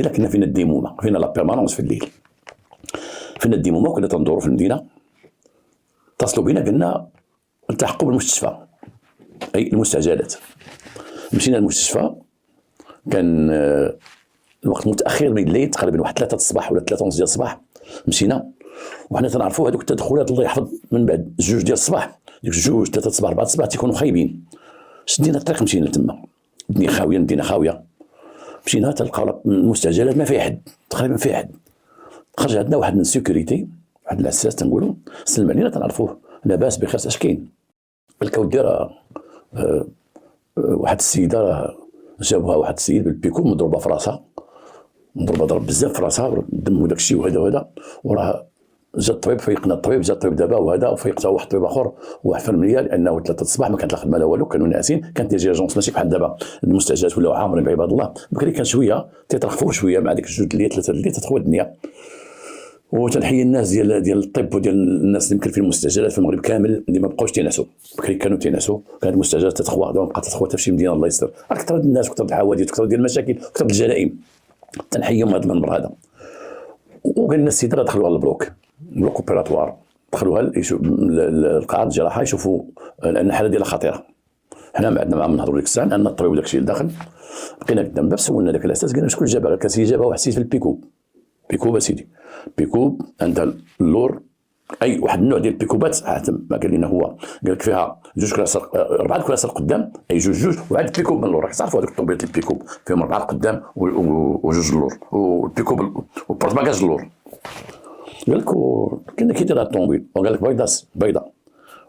الا كنا فينا الديمومه، فينا لا بيرمانونس في الليل، فينا الديمومه، وكنا تندوروا في المدينه. اتصلوا بنا قلنا التحقوا بالمستشفى، اي المستعجلات. مشينا للمستشفى، كان الوقت متاخر من الليل تقريبا واحد 3 الصباح ولا 3 ونص ديال الصباح. مشينا وحنا تنعرفوا هذوك التدخلات الله يحفظ من بعد 2 ديال الصباح، ديك 2 3 الصباح 4 الصباح تيكونوا خايبين. شدينا الطريق مشينا تما، الدنيا خاويه، المدينه خاويه. مشينا تلقاو المستعجلات ما فيها حد، تقريبا ما فيها حد. خرج عندنا واحد من السيكوريتي، واحد العساس تنقولوا، سلم علينا تنعرفوه لاباس بخير اش كاين. قالك اودي راه واحد السيده جابوها واحد السيد بالبيكو مضروبه في راسها، مضروبه ضرب بزاف في راسها، الدم وداك الشيء وهذا وراه جا الطبيب فيقنا الطبيب، جا الطبيب دابا وهذا وفيق واحد الطبيب اخر وواحد فالمليا، لانه 3 الصباح ما كانت لا خدمه لا والو، كانوا ناعسين. كانت ديجي اجونس ماشي بحال دابا المستعجلات ولاو عامرين بعباد الله. بكري كان شويه تيترخفوا شويه مع ديك 2 الليل 3 الليل تتخوى الدنيا. وتنحيي الناس ديال الطب وديال الناس اللي يمكن في المستعجلات في المغرب كامل اللي ما بقاوش تينعسوا. بكري كانوا تينعسوا، كانت المستعجلات تتخوى، دابا بقات تتخوى حتى في شي مدينه الله يستر. اكثر الناس وكثر الحوادث وكثر ديال المشاكل وكثر الجرائم، تنحيهم هذا المنبر هذا. وقال لنا السيد راه دخلوها للبلوك، بلوك اوبيراتوار، دخلوها القاعه الجراحه يشوفوا لان الحاله ديالها خطيره. حنا ما عندنا معاهم نهضروا ديك الساعه لان الطبيب وداك الشيء داخل. بقينا قدام الباب، سولنا ذاك الاساس، قالنا شكون جابها؟ قال سيدي جابها واحد السيد في البيكوب. بيكوب اسيدي، بيكوب عندها اللور، اي واحد النوع ديال البيكوبات ما قال لنا هو، قال لك فيها 2 كراسي 4 كراسي قدام، اي جوج وعاد بيكوب من اللور. راك تعرفوا هذوك الطوموبيلات البيكوب فيهم 4 قدام وجوج اللور، والبيكوب والبورتباكاج اللور. قال لك كنا كي داير الطوموبيل، وقال لك بيضاء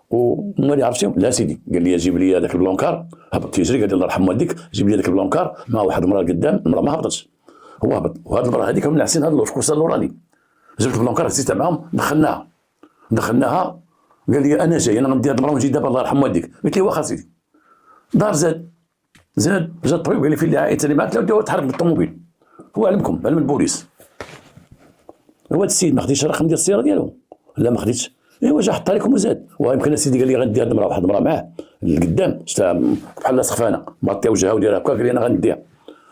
وما اللي عرفتيهم؟ لا سيدي، قال لي جيب لي هذاك البلونكار. هبط تيجري، قال لي الله يرحم والديك جيب لي هذاك البلونكار مع واحد المراه قدام، المراه ما هبطتش، هو هبط. وهاد المراه هذيك هم ناعسين هاد اللور في الكرسي اللوراني. جبت البلونكار هزيتها معاهم، دخلناها. قال لي انا جاي، انا غندي هاد المراه ونجي دابا الله يرحم والديك. قلت له واخا سيدي. دار زاد جا الطبيب قال لي فين اللي عائلتي اللي معك؟ لا تحرك بالطوموبيل، هو علمكم علم البوليس. هو هاد السيد ما خديش الرقم ديال السياره ديالو، لا ما خديتش. ايوا جا حطها لكم وزاد. ويمكن السيدي قال لي غندي هاد المراه، واحد المراه معاه لقدام شفتها بحال سخفانه مغطيه وجهها ودايره هكا، قال لي انا غنديها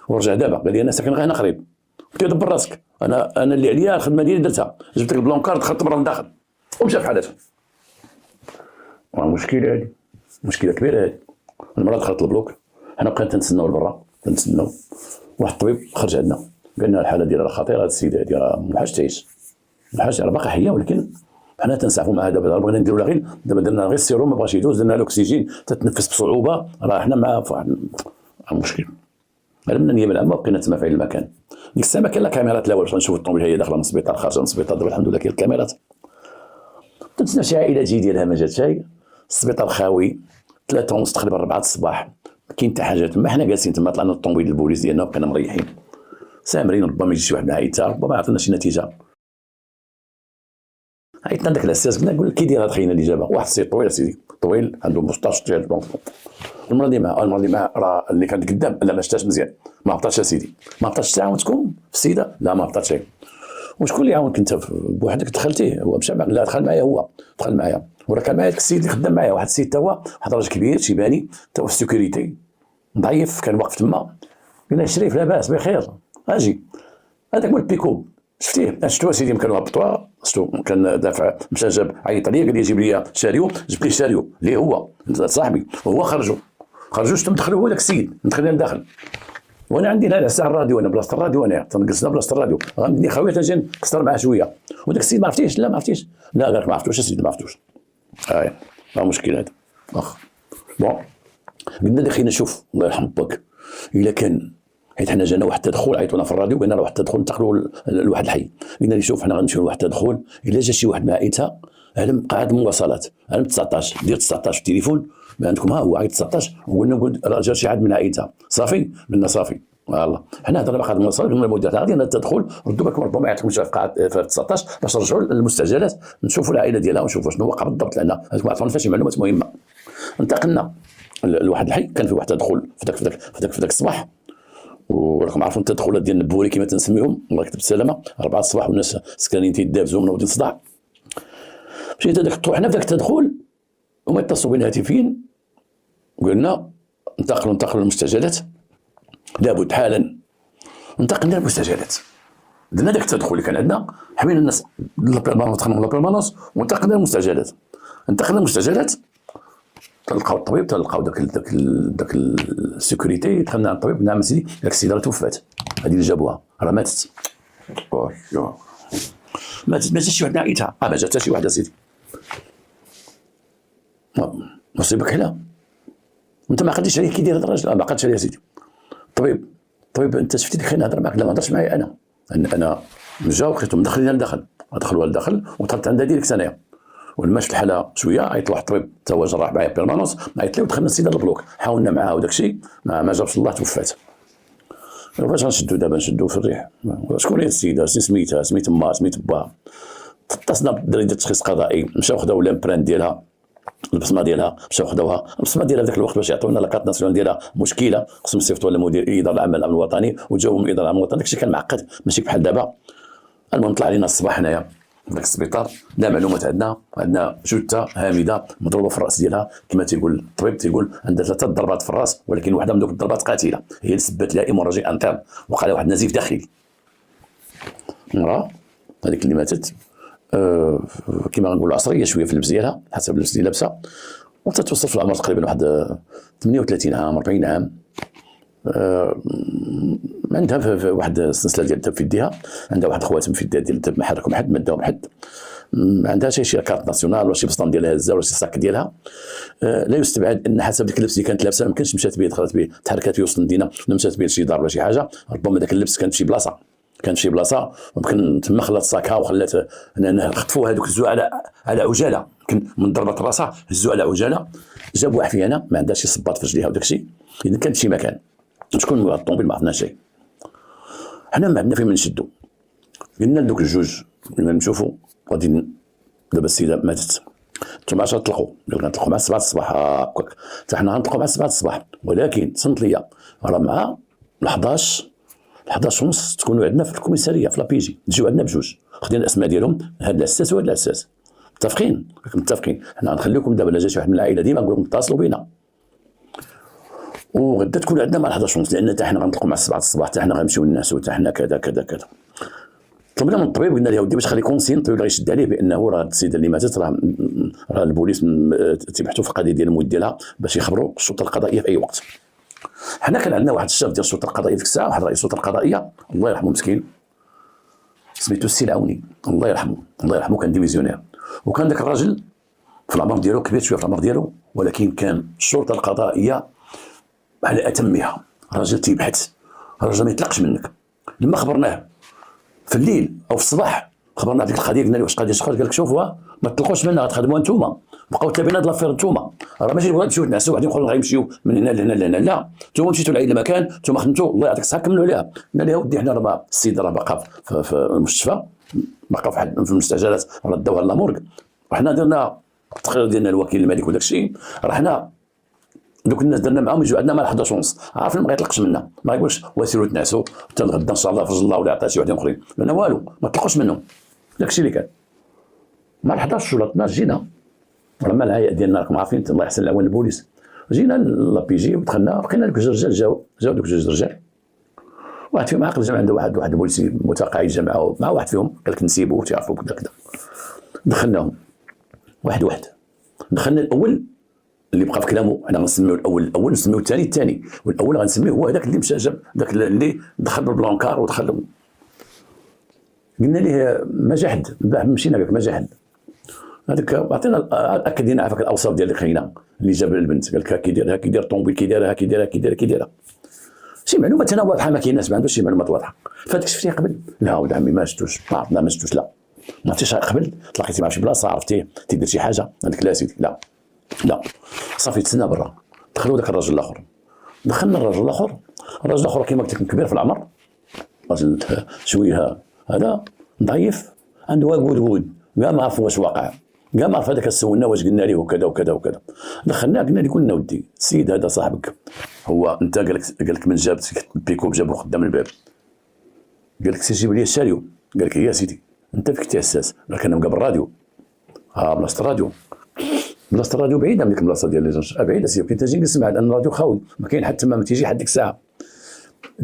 ورجع دابا. قال لي انا ساكن غير هنا قريب. قلت له دبر راسك، انا اللي عليا الخدمه ديالي درتها، جبت لك البلونكار دخلت المراه من داخل ومشى في حالتها. مشكله هذه، مشكله كبيره هذه. المراه دخلت البلوك، حنا بقينا تنتسناو لبرا، تنتسناو. واحد الطبيب خرج عندنا قال لنا الحاله ديالها خطيره، هذه السيده هذه راه ما حاجه تعيش، ما حاجه راه باقا حيه، ولكن حنا تنسعفوا معها. دابا بغينا نديروا لها غير دابا درنا غير السيروم ما بغاش يدوز، درنا الاكسجين تتنفس بصعوبه، راه حنا معها في واحد المشكل. علمنا النيابه العامه وبقينا تما في المكان. ديك الساعه ما كان لا كاميرات لا والو، نشوفوا الطوموبيل هي داخله من السبيطار خارجه من السبيطار. دابا الحمد لله كاين الكاميرات. تنتسنى شي عائله تجي ديالها ما جات شي، السبيطار خاوي، 3 ونص تقريبا 4 الصباح، كاين حتى حاجه تما. حنا جالسين تما، طلعنا الطوموبيل البوليس ديالنا وبقينا مريحين سامرين. ربما يجي شي واحد من عائلتها، ربما يعطينا شي نتيجه. عيطنا لذاك الاساس قلنا نقول كي داير هاد خينا اللي جابها؟ واحد السيد طويل سيدي، طويل عنده مستاش ديال البنك. المراه اللي معاه راه اللي كانت قدام لا ما شفتهاش مزيان، ما هبطاتش اسيدي، ما هبطاتش. تعاونتكم في السيده؟ لا ما هبطاتش. وشكون اللي عاونك انت بوحدك؟ دخلتيه؟ هو مشى لا دخل معايا، هو دخل معايا وراه كان معايا السيد اللي خدام معايا، واحد السيد تا هو واحد الراجل كبير شيباني تا هو في السيكوريتي ضعيف، كان واقف تما. قلنا شريف لاباس بخير اجي. هذاك مول البيكوب شفتيه؟ شفتوه سيدي؟ كانوا هبطوها، شفتو كان دافع، مشى جاب عيط عليا قال لي جيب لي شاريو، جبت لي شاريو اللي هو صاحبي، وهو خرجوا شتم دخلوا هو داك السيد، دخلنا لداخل. وانا عندي لا ساعه الراديو، انا بلاصه الراديو، انا تنقصنا بلاصه الراديو، غنبني خاويه تنجي نكسر معاه شويه. وداك السيد ما عرفتيش؟ لا ما عرفتيش. لا قال لك ما عرفتوش السيد، ما عرفتوش. ما مشكل هذا اخ. بون قلنا لي خلينا نشوف الله يرحم باك الا كان، حيت حنا جانا واحد التدخل، عيطونا في الراديو قلنا راه واحد التدخل ننتقلوا لواحد الحي. قلنا لي شوف حنا غنمشيو لواحد التدخل، الا جا شي واحد مع عائلتها على مقعد المواصلات، على 19 دير 19 في التليفون ما عندكم، ها هو عيط 19. وقلنا نقول راه جا شي حد من عائلتها صافي، قلنا صافي والله. حنا هضرنا مقعد المواصلات قلنا المدير غادي التدخل ردوا بالكم، ربما يعطيكم شي في قاعه في 19 باش نرجعوا للمستعجلات نشوفوا العائله ديالها ونشوفوا شنو وقع بالضبط، لان هذوك ما عطاوناش شي معلومات مهمه. انتقلنا لواحد الحي كان في واحد التدخل في ذاك الصباح، وراكم عارفين التدخلات ديال النبوري كما تنسميهم، الله يكتب السلامه، 4 الصباح والناس سكانين تيدابزوا منوضين صداع. مشيت هذاك طحنا في ذاك التدخل وما اتصلوا بنا هاتفين، قلنا انتقلوا للمستعجلات لابد حالا. وانتقلنا للمستجدات. درنا داك التدخل اللي كان عندنا، حمينا الناس لابيرمانونس، دخلنا لابيرمانونس وانتقلنا للمستجدات. انتقلنا للمستجدات، تلقاو الطبيب، تلقاو داك السيكوريتي، دخلنا عند الطبيب، نعم سيدي داك السيده راه توفات، هذه اللي جابوها راه ماتت. ما جات شي وحده عيتها، ما جات حتى شي وحده سيدي. مصيبك حلا، انت ما قديش عليه كي يدير هذا الراجل، ما قدش عليه سيدي. الطبيب انت شفتي اللي خلينا نهضر معك؟ لا ما هضرش معايا انا جا وخيتو مدخلين لداخل، دخلوها لداخل ودخلت عندها ديريكت انايا، ولما شفت الحاله شويه عيط واحد الطبيب حتى هو جراح معايا بيرمانونس، عيط لي ودخلنا السيده للبلوك، حاولنا معاها وداك الشيء ما جابش الله، توفات. فاش غنشدو دابا؟ نشدو في الريح. شكون هي السيده؟ سميتها، سميت امها، سميت باها. اتصلنا بالدراري ديال التشخيص القضائي، مشاو خداو لامبرانت ديالها، البصمه ديالها، مشاو خداوها البصمه ديالها في ذاك الوقت باش يعطونا لاكارت ناسيونال ديالها مشكله، خصهم يصيفطوها لمدير الاداره العامه للامن الوطني، وجاوهم الاداره العامه للامن الوطني. داكشي كان معقد ماشي بحال دابا. المهم طلع علينا الصباح هنايا في ذاك السبيطار، لا معلومات عندنا جثه هامده مضروبه في الراس ديالها، كما تيقول الطبيب، تيقول عندها 3 ضربات في الراس، ولكن واحده من دوك الضربات قاتله، هي اللي سببت لها ايموراجي انترن، وقع لها واحد النزيف داخلي. المراه هذيك اللي ماتت كما غنقولوا عصريه شويه في اللبس ديالها، حسب اللبس اللي لابسه، وتتوصل في العمر تقريبا واحد 38 عام 40 عام. عندها في واحد السلسله ديال الذهب في يديها، عندها واحد الخواتم في يدها ديال الذهب ما حركهم حد، ما داهم حد. عندها شي كارت ناسيونال ولا شي بسطام ديالها هزه ولا شي صاك ديالها. لا يستبعد ان حسب ديك اللبس اللي كانت لابسه ما يمكنش مشات به، دخلت به، تحركت به وسط المدينه، ولا مشات به لشي دار ولا شي حاجه، ربما داك اللبس كان في شي بلاصه، ويمكن تما خلات صاكها وخلات خطفوا هذوك هزوا على عجاله، يمكن من ضربه راسها هزوا على عجاله، جابوا واحد فينا ما عندهاش شي صباط في رجليها وداك الشيء، اذا كانت في شي مكان شكون هو الطوموبيل ما عرفناش شيء. حنا ما عندنا فين نشدوا، قلنا لدوك الجوج قلنا نشوفوا غادي دابا السيده ماتت، انتم 10 تطلقوا، قال غنطلقوا مع 7 الصباح هكاك، حتى حنا غنطلقوا مع 7 الصباح، ولكن صنت ليا راه مع 11 ونص تكونوا عندنا في الكوميساريه في لابيجي، تجيو عندنا بجوج، خدينا الاسماء ديالهم، هذا العساس وهذا العساس، متفقين حنا غنخليكم دابا الا جا شي واحد من العائله ديما نقول لكم اتصلوا بينا، وغدا تكونوا عندنا مع 11 ونص، لان حتى حنا غنطلقوا مع 7 الصباح، حتى حنا غنمشيو للناس، حتى حنا كذا كذا كذا. طلبنا من الطبيب، قلنا له ودي باش خلي كونسين، الطبيب غيشد عليه بانه راه السيده اللي ماتت راه البوليس تيبحثوا في القضيه ديال الموت ديالها باش يخبروا السلطه القضائيه في اي وقت. حنا كان عندنا واحد الشاف ديال السلطه القضائيه ديك الساعه، واحد رئيس السلطه القضائيه الله يرحمه مسكين، سميتو السي العوني الله يرحمه، كان ديفيزيونير، وكان ذاك الراجل في العمر ديالو كبير شويه في العمر ديالو، ولكن كان الشرطه القضائيه على اتمها، راجل تيبحث، راجل ما يطلقش منك. لما خبرناه في الليل او في الصباح، خبرنا ديك القضيه، قلنا له واش قضيه شخص، قال لك شوفوا ما تطلقوش منها، غتخدموها نتوما، بقاو تابعين هاد لافير نتوما، راه ماشي بغا تمشيو تنعسوا وحدين اخرين غيمشيو من هنا لهنا لهنا، لا نتوما مشيتوا لأي مكان، نتوما خدمتوا الله يعطيك الصحه كملوا عليها. قلنا له ودي حنا راه السيده راه باقا في المستشفى، باقا في المستعجلات، راه داوها لامورغ، وحنا درنا التقرير ديالنا الوكيل الملك وداك الشيء، راه حنا دوك الناس درنا معاهم يجوا عندنا مع 11 ونص، عارفين ما غيطلقش منا، ما يقولش وسيروا تنعسوا حتى الغدا ان شاء الله فرج الله ولا عطى شي وحدين اخرين، لان والو ما تطلقوش منهم. داكشي اللي كان مع 11 ولا 12 جينا، راه مع الهيئه ديالنا راكم عارفين الله يحسن العوان البوليس، جينا لابيجي ودخلنا، لقينا دوك جوج رجال جاو دوك جوج رجال، واحد فيهم عاقل جا عنده واحد البوليسي متقاعد جا معاه مع واحد فيهم، قال لك نسيبو تعرفوا كذا كذا. دخلناهم واحد دخلنا الاول اللي بقى في كلامه، حنا غنسميو الاول نسميو الثاني، والاول غنسميه هو هذاك اللي مشى جاب داك اللي دخل بالبلانكار ودخل. قلنا ليه ما جا حد، مشينا بك ما جا حد، هذاك عطينا اكد لنا عافاك الاوصاف ديال الخينا اللي جاب البنت، قال لك كيدير طوموبيل، كيديرها شي معلومات انا واضحه، ما كايناش ما عندوش شي معلومات واضحه. فهاداك شفتيه قبل؟ لا ولد عمي ما شفتوش، ما عرفنا ما شفتوش، لا ما عرفتيش قبل تلاقيتي مع شي بلاصه عرفتيه تيدير شي حاجه، هذاك لا سيدي لا صافي تسنى برا. دخلوا ذاك الرجل الاخر، دخلنا الرجل الاخر كيما قلت لكم كبير في العمر، راجل شويه هذا ضعيف، عنده وود كاع ما عرف واش واقع، كاع ما عرف. هذاك سولنا واش قلنا ليه وكذا، دخلنا قلنا ليه قلنا ودي السيد هذا صاحبك هو انت، قال لك من جاب البيكوب جابو قدام الباب، قال لك سير جيب لي الشاريو، قال لك يا سيدي انت فيك تاساس، راك انا مقابل الراديو، بلاصه الراديو بعيده من ديك البلاصه ديال لي جونج، بعيده سير كي تجي نسمع لان الراديو خاوي، ما كاين حتى تما ما تيجي حد ديك الساعه.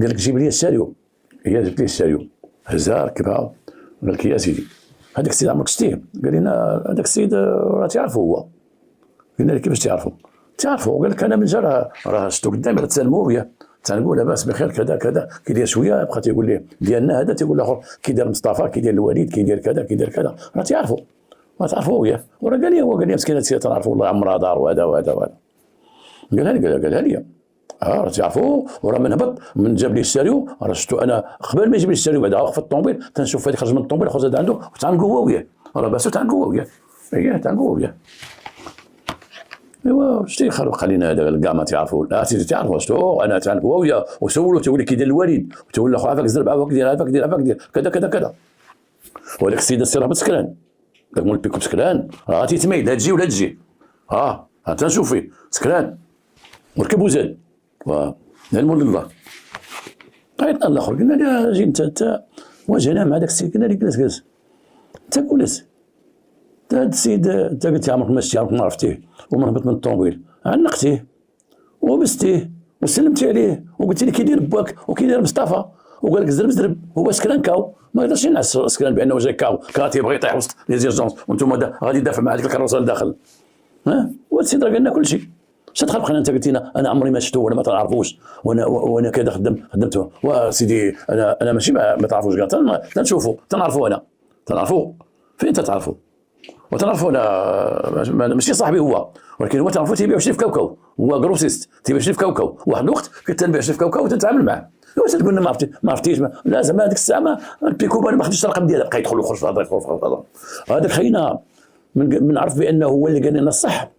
قال لك جيب لي الشاريو، هي جبت لي الشاريو، هزها ركبها، قال لك يا سيدي هذاك السيد عمرك شتيه؟ قال لنا هذاك السيد راه تعرفوا هو. قلنا له كيفاش تعرفوا؟ تعرفوا؟ قال لك انا من جا راه شفتو قدامي راه تسالموا وياه، تنقول لاباس بخير كذا كذا، كيدير شويه بقى تيقول لي ديالنا هذا، تيقول الاخر كيدير مصطفى، كيدير الوليد، كيدير كذا كيدير كذا، راه تعرفوا، ما تعرفوا وياه. وراه قال لي هو، قال لي مسكين هذا تنعرفوا والله عمرها دار وهذا وهذا وهذا. قالها لي راه تعرفوا، وراه من هبط من جاب لي الساريو، راه شفتو انا قبل ما يجيب لي الساريو بعدا وقف الطوموبيل تنشوف هذيك خرج من الطوموبيل خرج هذا عنده وتنقوا هو وياه، راه باسو تنقوا وياه، اييه تنقوا وياه. ايوا شتي خربق علينا هذا كاع ما تعرفوا، لا سيدي تعرفوا شتو انا تنقوا وياه، وسولو تيقول لي كيدير الوالد، وتقول له عافاك زرب عافاك دير عافاك دير عافاك دير كذا كذا كذا. وهذاك السيد السي راه بسكران، داك مول البيكوب سكران، راه تيتميل لا تجي ولا تجي، ها تنشوف فيه سكران وركب وزاد المول الله. عيطنا الاخر قلنا له اجي انت واجهنا مع داك السيد، قلنا له جلس انت جلس، هذا السيد انت قلت عمرك ما شتي، عمرك ما عرفتيه، ومن هبط من الطوموبيل عنقتيه وبستيه وسلمتي عليه وقلت لي كيدير باك وكيدير مصطفى، وقال لك زرب هو سكران كاو، ما يقدرش ينعس سكران بانه جاي كاو تيبغي يطيح وسط لي زيرجونس وانتم غادي يدافع مع هذيك الكروسه لداخل. والسيد راه قال لنا كل شيء. شت خلقنا انت قلت لنا انا عمري ما شفتو ولا ما تعرفوش، وانا كذا خدمته، وسيدي انا ماشي ما تعرفوش كاع، تنشوفوا تنعرفوا، انا تنعرفوا فين تتعرفوا، وتنعرفوا انا ماشي صاحبي هو، ولكن هو تعرفوا تيبيع شري في كاوكاو، هو جروسيست تيبيع شري في كاوكاو، واحد الوقت كنت تنبيع شري في كاوكاو وتنتعامل معاه. واش تقول لنا ما عرفتيش لا زعما هذيك الساعه ما البيكوب انا ما خديتش الرقم ديالها، بقى يدخل ويخرج في هذا يدخل في هذا. هذاك خينا من عرف بانه هو اللي قال لنا الصح،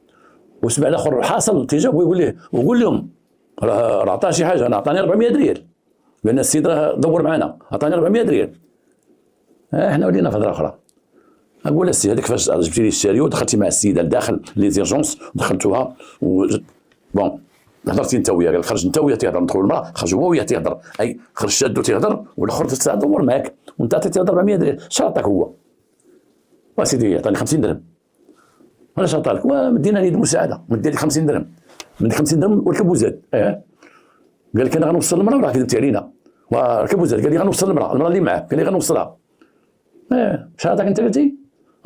وسمع الاخر حاصل تيجاوب ويقول ليه ويقول لهم راه عطاه شي حاجه، انا عطاني 400 ريال لان السيد راه دور معنا عطاني 400 ريال. احنا ولينا في هضره اخرى. اقول السي هذيك فاش جبتي لي الشاريو دخلتي مع السيده لداخل لي زيرجونس دخلتوها بون هضرتي انت وياه، قال خرج انت وياه تيهضر، ندخل المراه خرج هو وياه تيهضر، اي خرج شادو تيهضر والاخر تدور معاك وانت عطيتي 400 ريال. شرطك هو وسيدي عطاني 50 درهم، انا شرط لك ومدينا لي المساعده، مدي لي 50 درهم، من 50 درهم وركب وزاد. قال لك انا غنوصل المراه وراه كذبتي علينا، وركب وزاد قال لي غنوصل المراه اللي معاه، قال لي غنوصلها. شحال عطاك انت قلتي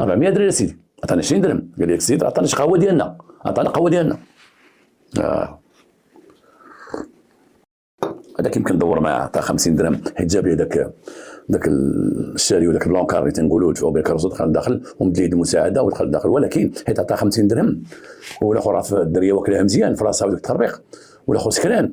400 درهم يا سيدي، عطاني 20 درهم، قال لي السيد عطاني شي قهوه ديالنا، عطاني قهوه ديالنا. هذاك يمكن ندور معاه عطاه 50 درهم، حيت جاب لي داك الشاري وداك البلونكار اللي تنقولوا دفعوا به الكروسه، دخل لداخل ومد ليه المساعده ودخل لداخل، ولكن حيت عطاه 50 درهم والاخر عرف الدريه واكلها مزيان في راسها وداك التربيق، والاخر سكران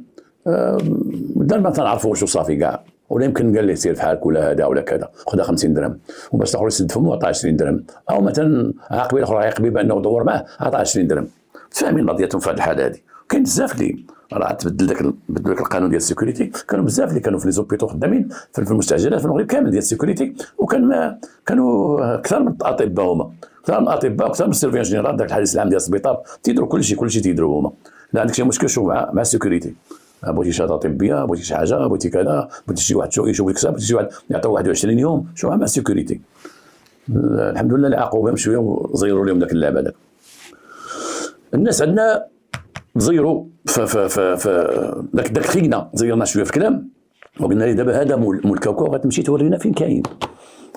دار ما تنعرفوش وصافي كاع، ولا يمكن قال لي سير بحالك ولا هذا ولا كذا، خذها 50 درهم وباش الاخر يسد فمو عطاه 20 درهم، او مثلا عاقبه الاخر يعاقبه بانه دور معاه عطاه 20 درهم. فاهمين بعضياتهم في هذه الحاله هذه. كاين بزاف اللي راه تبدل داك القانون ديال السيكوريتي، كانوا بزاف اللي كانوا في لي زوبيتو خدامين في المستعجلات في المغرب كامل ديال السيكوريتي، وكان كانوا اكثر من الاطباء هما، اكثر من الاطباء واكثر من السيرفيان جينيرال داك الحارس العام ديال السبيطار، تيديروا كل شيء تيديروا هما. لا عندك شي مشكل شوف مع السيكوريتي، بغيتي شهاده طبيه، بغيتي شي حاجه، بغيتي كذا، بغيتي شي واحد يشوف لك بغيتي شي واحد يعطيو 21 يوم، شوف مع السيكوريتي. الحمد لله اللي عاقبوا بهم شويه وزيروا لهم داك اللعبه هذاك. الناس عندنا زيروا داك خينا زيرنا شويه في الكلام، وقلنا لي دابا هذا مول الكاوكاو غتمشي تورينا فين كاين،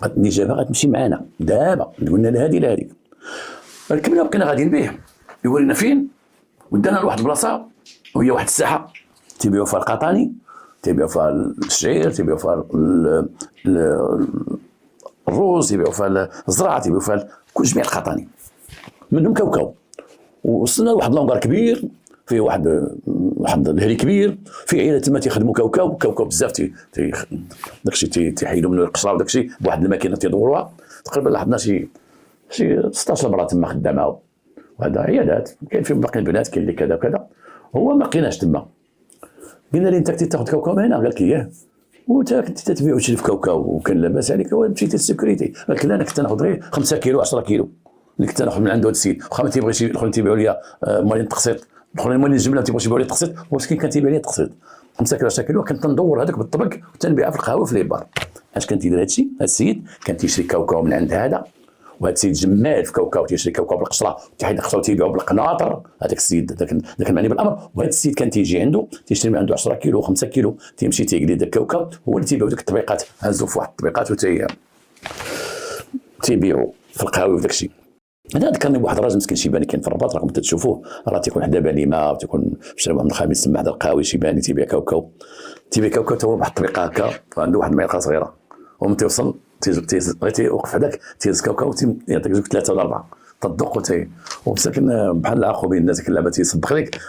النجابه غتمشي معنا دابا، قلنا لها هذه لا هذيك، ركبنا وبقينا غاديين به يورينا فين، ودانا لواحد البلاصه وهي واحد الساحه تيبيعوا فيها القطاني، تيبيعوا فيها الشعير، تيبيعوا فيها الروز، تيبيعوا فيها الزراعه، تيبيعوا فيها كل جميع القطاني منهم كاوكاو. وصلنا لواحد لونغار كبير فيه واحد الهري كبير فيه عائله تما تيخدموا كاوكاو بزاف، داكشي تيحيدوا منه القشره وداكشي بواحد الماكينه تيدوروها. تقريبا لاحظنا شي 16 مرة تما خدامه، وهذا عيادات كاين فيهم باقي البنات، كاين اللي كذا وكذا. هو ما لقيناش تما، قلنا ليه انت كنتي تاخذ كاوكاو هنا؟ قال لك اياه، وانت كنتي تبيع وتشري في كاوكاو وكان لاباس عليك، ومشيتي للسيكوريتي قال لك لا انا كنت ناخذ غير 5 كيلو 10 كيلو اللي كنت ناخذ من عنده هذا السيد، واخا ما تيبغيش الاخرين تيبيعوا لي مالين التقسيط، الاخرين مالين الجمله تيبغيو يبيعوا لي التقسيط، ومسكين كان تيبيع لي التقسيط 5 كيلو 10 كيلو. كنت ندور هذاك بالطبق وتنبيعها في القهوه في لي بار. اش كان تيدير هذا الشيء؟ هذا السيد كان تيشري كاوكاو من عند هذا وهذا السيد جمال في كوكا وتيشري كوكا بالقشره وتيحيد القشره وتيبيعو بالقناطر. هذاك السيد ذاك المعني بالامر. وهذا السيد كان تيجي عنده تيشري من عنده 10 كيلو 5 كيلو، تيمشي تيقلي داك الكوكا، هو اللي تيبيعو ديك التطبيقات، هازو في واحد التطبيقات تيبيعو في القهاوي وداك الشيء. انا ذكرني بواحد الراجل مسكين شيباني كاين في الرباط، راكم تشوفوه، راه تيكون حدا باليمه وتيكون في شارع محمد الخامس تسمى حدا القهاوي شيباني تيبيع كوكا تا هو بواحد الطريقه هكا، عنده واحد المعلقه صغيره ومن تيوصل غير تيوقف هذاك تيهز كوكا ويعطيك زوج 3 ولا 4 تدق ومساكن بحال العاقو بين الناس اللعبه تيسبق لك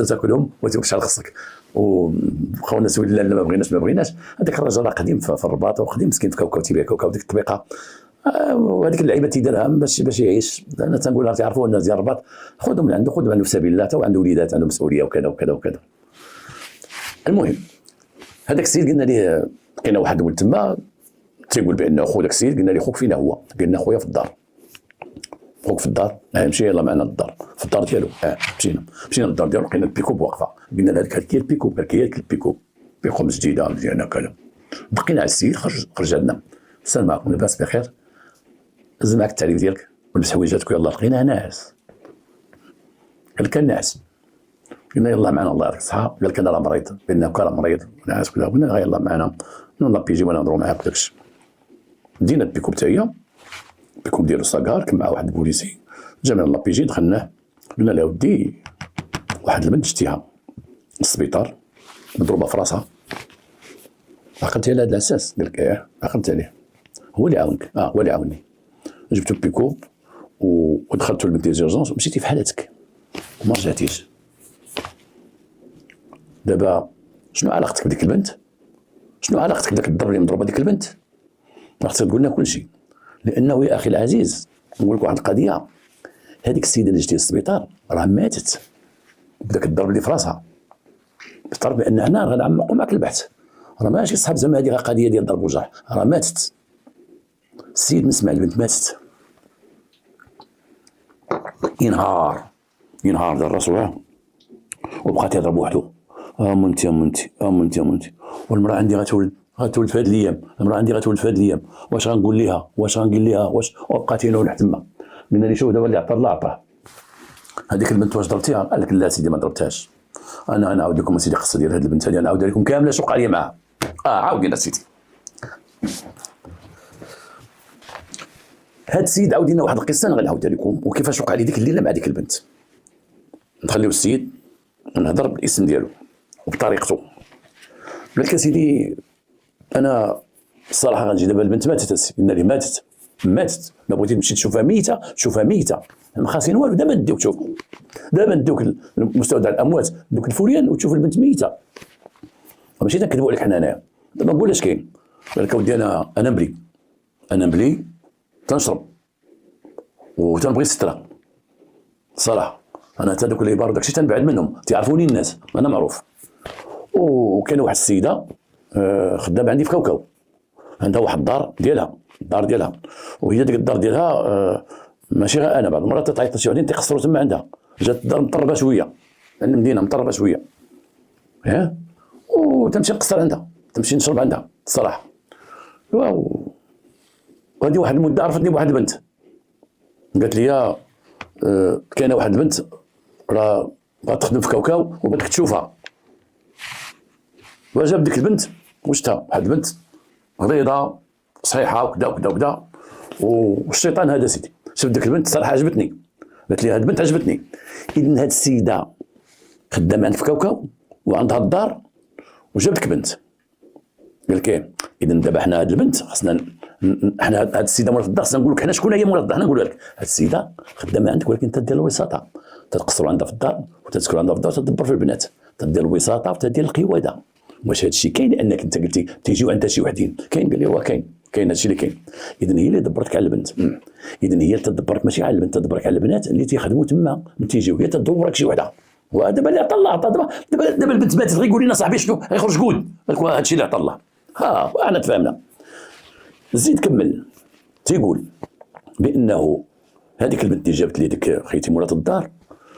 تاكلهم وتمشي على خصك. وبقاو الناس يقول لا ما بغيناش. هذاك الراجل راه قديم في الرباط وقديم مسكين في كوكا وتيبيع كوكا وديك الطريقه. وهذيك اللعيبه تيديرها باش يعيش. انا تنقول لها تعرفوا الناس ديال الرباط خذهم من عنده في سبيل الله، تا عنده وليدات عنده مسؤوليه وكذا وكذا وكذا. المهم هذاك السيد قلنا ليه كاين واحد ولد تما تيقول بان خو داك السيد، قلنا ليه خوك فينا هو؟ قلنا خويا في الدار. خوك في الدار؟ مشي يلاه معنا للدار، في الدار ديالو. مشينا للدار ديالو لقينا البيكوب واقفه، قلنا له هذيك هي البيكوب، قال لك هي البيكوب جديده مزيانه كذا. بقينا على السيد خرج عندنا، السلام عليكم لاباس بخير، هز معك التعريف ديالك ولبس حويجاتك ويلاه. لقيناه ناعس، قال لك ناعس، قلنا يلاه معنا الله يعطيك الصحه. قال لك انا راه مريض، قلنا راه مريض ناعس كذا، قلنا يلاه معنا نون لابيجي وانا نهضروا معاك وداكشي. دينا البيكوب حتى هي، البيكوب ديالو صاكار كان مع واحد البوليسي، جا من لابيجي دخلناه، قلنا له ودي واحد البنت شتيها للسبيطار مضروبه في راسها، عقلت على هذا الاساس؟ قال لك عقلت عليه، هو اللي عاونك. هو اللي عاوني. جبتو البيكوب ودخلتو للبنت ديزيرجونس ومشيتي في حالتك وما رجعتيش. دابا شنو علاقتك بديك البنت؟ شنو علاقتك بداك الضرب اللي مضروبه ديك البنت؟ راه تقول لنا كل شيء. لانه يا اخي العزيز نقول لك واحد القضيه، هذيك السيده اللي جتي للسبيطار راه ماتت بداك الضرب اللي في راسها. بالطرب بان هنا غنعمقوا معك البحث، راه ماشي صحاب زعما هذه قضيه ديال ضرب وجرح، راه ماتت. السيد نسمع البنت ماتت، ينهار دار راسو وبقى تيضرب وحده. منتي والمراه عندي غتولد في هاد الايام، المراه عندي غتولد في هاد الايام، واش غنقول ليها واش وبقى تينول حتى تما. قلنا لي شوف دابا اللي عطى الله عطاه. هذيك البنت واش ضربتيها؟ قال لك لا سيدي ما ضربتهاش. انا نعاود لكم سيدي القصه ديال هاد البنت هذه، نعاودها لكم كامله شو وقع لي معاها. عاود لنا سيدي. هاد السيد عاود لنا واحد القصه انا غنعاودها لكم، وكيفاش وقع لي ديك الليله مع ديك البنت. نخليو السيد نهضر بالاسم ديالو وبطريقته. قال لك سيدي انا الصراحه غنجي دابا البنت ماتت. قلنا ليه ماتت، ما بغيتي تمشي تشوفها ميته، ما خاسرين والو. دابا نديوك تشوف، دابا نديوك المستودع الاموات دوك الفوريان وتشوف البنت ميته، ماشي تنكذبوا عليك حنا هنايا. دابا نقول اش كاين. قال لك اودي انا مبلي تنشرب وتنبغي الستره صراحه. انا حتى دوك العبار داكشي تنبعد منهم، تيعرفوني الناس انا معروف. وكاين واحد السيده خدامه عندي في كوكو، عندها واحد الدار ديالها، وهي ديك الدار ديالها ماشي غير انا، بعض المرات تعيط لشي وحدين تيقصروا تما عندها. جات الدار مطربه شويه، لان المدينه مطربه شويه، وتمشي نقصر عندها، تمشي نشرب عندها الصراحه. وهذه واحد المده عرفتني بواحد البنت، قالت لي كاينه واحد البنت راه تخدم في كوكاو وبغيتك تشوفها. وجاب ديك البنت وشتها، واحد البنت غليظه صحيحه وكذا والشيطان هذا سيدي شوف ديك البنت صراحه عجبتني. قالت لي هاد البنت عجبتني. اذا هاد السيده خدامه عند في كوكاو وعندها الدار وجابتك بنت. قال لك اذا دابا حنا هاد البنت خاصنا حنا هاد السيده مولات الدار خاصنا نقول لك حنا شكون هي مولات الدار. حنا نقول لك هاد السيده خدامه عندك ولكن تدير الوساطه، تتقصروا عندها في الدار وتسكن عندها في الدار وتدبر في البنات، تدير الوساطه وتدير القواده. واش هاد الشيء كاين؟ لانك انت قلتي تيجيو عندها شي وحدين. كاين؟ قال لي هو كاين هاد الشيء اللي كاين. اذا هي اللي دبرتك على البنت، اذا هي اللي تدبرك ماشي على البنت، تدبرك على البنات اللي تيخدموا تما من تيجيو، هي تدورك شي وحده. ودابا اللي عطى الله دابا البنت ماتت غير يقول لنا صاحبي شنو غيخرج كود قال لك هذا الشيء اللي عطى الله. انا تفاهمنا. زيد كمل تيقول بانه هذيك البنت اللي جابت لي ديك خيتي مولات الدار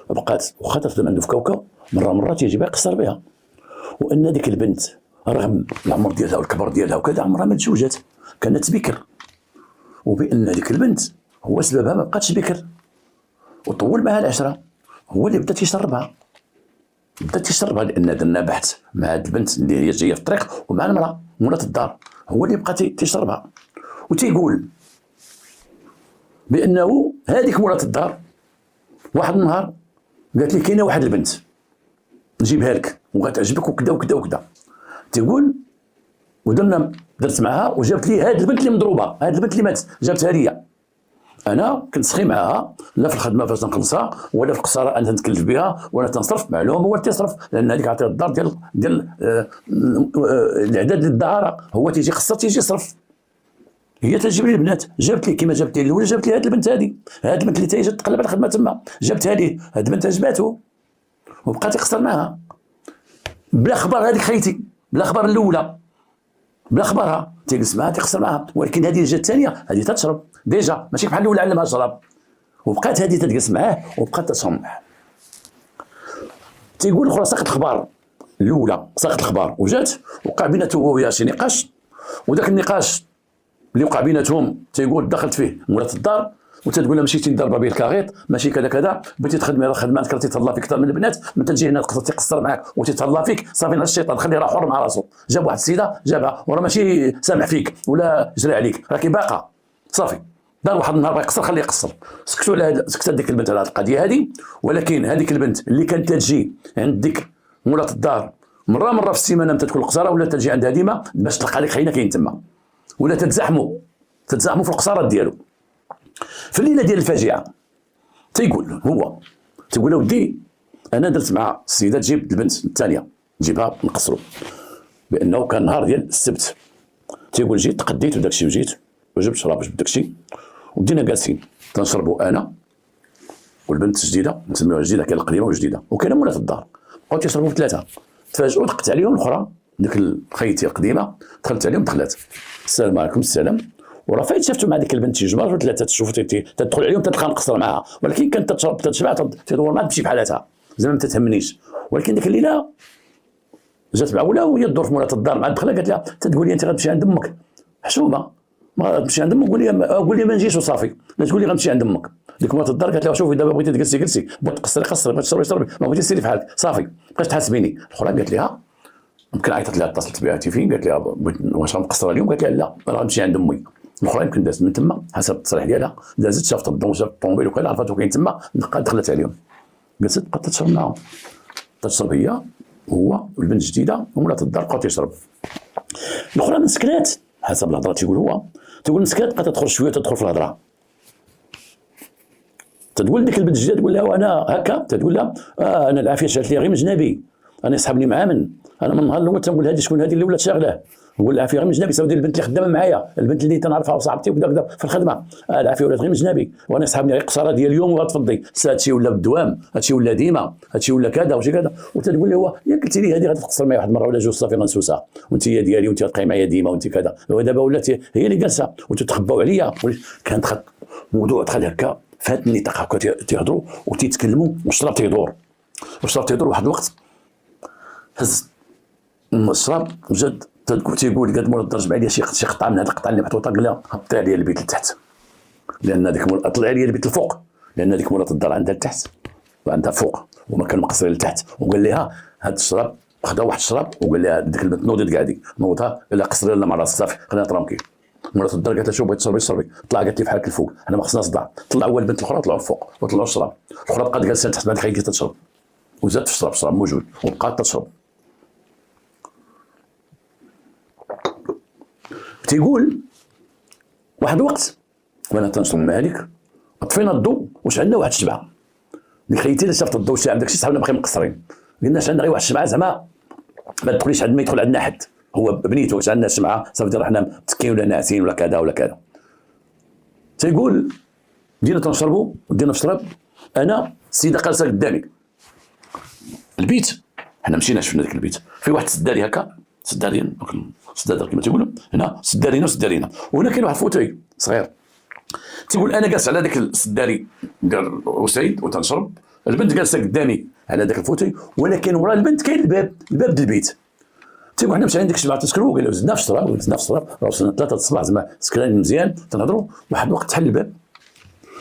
بقات واخا تخدم عنده في كوكب مره تيجي بها يقصر بها، وان ديك البنت رغم العمر ديالها والكبر ديالها وكذا عمرها ما تزوجت، كانت بكر، وبان ديك البنت هو سببها ما بقاتش بكر، وطول معها العشره، هو اللي بدا تيشربها لان درنا بحث مع هاد البنت اللي هي جايه في الطريق ومع المراه مولات الدار، هو اللي بقى تيشربها وتيقول بانه هذيك مولات الدار واحد النهار قالت لي كاينه واحد البنت نجيبها لك وغتعجبك وكذا وكذا وكذا، تيقول درت معها وجابت لي هاد البنت اللي مضروبه، هاد البنت اللي ماتت جابتها لي. انا كنت سخي معها لا في الخدمه فاش نخلصها ولا في القصاره انا نتكلف بها ولا تنصرف، معلوم هو اللي تيصرف لان هذيك عطيها الدار ديال الاعداد للدهاره، هو تيجي خصها تيجي يصرف، هي تجيب لي البنات، جابت لي كيما جابت لي الاولى، جابت لي هاد البنت هادي، هاد البنت اللي تيجي تقلب على الخدمه تما جابتها لي، هاد البنت عجباتو وبقى تيقصر معها بلا خبر، هذيك خيتي بلا خبر الاولى بلا خبرها تيجلس معها تيقصر معها، ولكن هذه الجهه الثانيه هذه تتشرب ديجا ماشي بحال الاولى علمها الشراب، وبقات هذه تجلس معاه وبقات تشرب معاه. تيقول الاخرى ساقت الخبار الاولى، ساقت الخبار وجات وقع بيناتو هو وياها شي نقاش، وذاك النقاش اللي وقع بيناتهم تيقول دخلت فيه مولات الدار وتتقول لها مشيتي ضربه به الكاغيط ماشي كذا كذا، بغيتي تخدمي راه خدمه كرهتي تهلا فيك اكثر من البنات، من تجي هنا تقصر معاك وتتهلا فيك، صافي نهار الشيطان خليه راه حر مع راسو، جاب واحد السيده جابها وراه ماشي سامح فيك ولا جري عليك، راكي باقا صافي، دار واحد النهار بغا يقصر خليه يقصر. سكتوا على سكتت ديك البنت على هذه القضيه هذه، ولكن هذيك البنت اللي كانت تجي عند ديك مولات الدار مره في السيمانه متى تكون القصاره ولا تجي عندها ديما باش تلقى لك خينا كاين تما، ولا تتزاحموا في القصارات ديالو. في الليله ديال الفاجعه تيقول تيقول ودي انا درت مع السيده تجيب البنت الثانيه نجيبها نقصروا، بانه كان نهار ديال السبت، تيقول جيت تقديت وداك الشيء وجيت وجبت شراب جبت داك الشيء ودينا جالسين تنشربوا انا والبنت الجديده نسميوها الجديده، كاين القديمه والجديده وكاينه مولات الدار، بقاو تيشربوا ثلاثه، تفاجئوا دقت عليهم الاخرى ديك خيتي القديمه، دخلت عليهم دخلت السلام عليكم السلام، وراه فايت شفتوا مع ديك البنت شي جمعه ولا ثلاثه تشوفوا تدخل عليهم تتلقى نقصر معاها، ولكن كانت تتشرب تتشبع تدور معاها تمشي بحالاتها زعما ما تتهمنيش، ولكن ديك الليله جات معوله وهي تدور في مولات الدار مع الدخله قالت لها تقول لي انت غتمشي عند امك حشومه، ما تمشي عند امك قول لي ما نجيش وصافي، لا تقول لي غنمشي عند امك. ديك مولات الدار قالت لها شوفي دابا بغيتي تجلسي بغيت تقصري قصري، بغيت تشربي ما بغيتي سيري بحالك صافي بقاش تحاسبيني. الاخرى قالت لها يمكن عيطت لها اتصلت بها تيفين قالت لها واش غنقصر اليوم، قالت لها لا راه غنمشي عند امي. الاخرى يمكن دازت من تما حسب التصريح ديالها دازت شافت الضو شافت الطوموبيل وكذا عرفت كاين تما دخلت عليهم جلست بقات تشرب معاهم، تشرب هي هو والبنت الجديده ومولات الدار بقاو تيشرب. الاخرى مسكنات حسب الهضره تيقول مسكنات بقات تدخل شويه تدخل في الهضره، تقول ديك البنت الجديده تقول لها وانا هكا تقول لها انا العافيه شالت لي غير من جنابي، انا يسحبني معاه انا من النهار الاول تنقول هذه شكون هذه اللي ولات شاغلاه، هو العافيه غير من جنابي ساودي البنت اللي خدامه معايا، البنت اللي تنعرفها وصاحبتي وكذا في الخدمه، العافيه ولات غير من جنابي وانا يسحبني غير قصاره ديال اليوم وغتفضي هادشي ولا بالدوام هادشي ولا ديما هادشي ولا كذا وشي كذا، وتقول لي هو يا قلتي لي هذه غتقصر معايا واحد المره ولا جوج صافي غنسوسها وانت هي ديالي وانت غتبقاي معايا ديما وانت كذا، ودابا ولات هي اللي جالسه وتتخباو عليا. كانت موضوع دخل هكا فاتني النطاق هكا تيهضروا وتيتكلموا والشراب تيدور واحد الوقت هز الشراب جد تيقول قد مولات الدار جمع لي شي قطعه من هذه القطعه اللي محطوطه، قال لها هبطي عليا البيت لتحت لان هذيك طلع عليا البيت الفوق لان هذيك مولات الدار عندها لتحت وعندها فوق وما كانوا مقصرين لتحت، وقال لها هذا الشراب خدا واحد الشراب وقال لها ديك البنت نوضي كاعدي نوضها لا قصري لا مع راسك صافي خلينا ترامكي. مولات الدار قالت لها شوف بغيت تشربي طلع قالت لي بحالك الفوق حنا ما خصنا صداع، طلع هو البنت الاخرى طلعوا الفوق وطلعوا الشراب، الاخرى بقات جالسه تحت بعد خيتي تشرب وزادت في الشراب موجود وبقات تشرب. تيقول واحد الوقت وانا تنشرب مع هذيك طفينا الضوء واش عندنا واحد الشبعه، ديك خيتي اللي شافت الضوء شاعل داكشي صحابنا باقيين مقصرين قلنا اش عندنا غير واحد الشمعه زعما ما تدخليش عند ما يدخل عندنا حد، هو بنيته واش عندنا شمعه صافي راه حنا متكين ولا ناعسين ولا كذا ولا كذا. تيقول بدينا تنشربوا ودينا في الشراب، انا السيده جالسه قدامي البيت، حنا مشينا شفنا ذاك البيت في واحد سداري هكا سدارين كما تيقولوا هنا سدارينا وهنا كاين واحد فوتوي صغير. تيقول انا جالس على ذاك السداري ديال وسيد وتنشرب، البنت جالسه قدامي على ذاك الفوتوي ولكن ورا البنت كاين الباب ديال البيت. تيقول حنا مشينا ديك الشبعه تسكروا قال زدنا في الشراب وصلنا 3 الصباح زعما سكرانين مزيان تنهضروا، واحد الوقت تحل الباب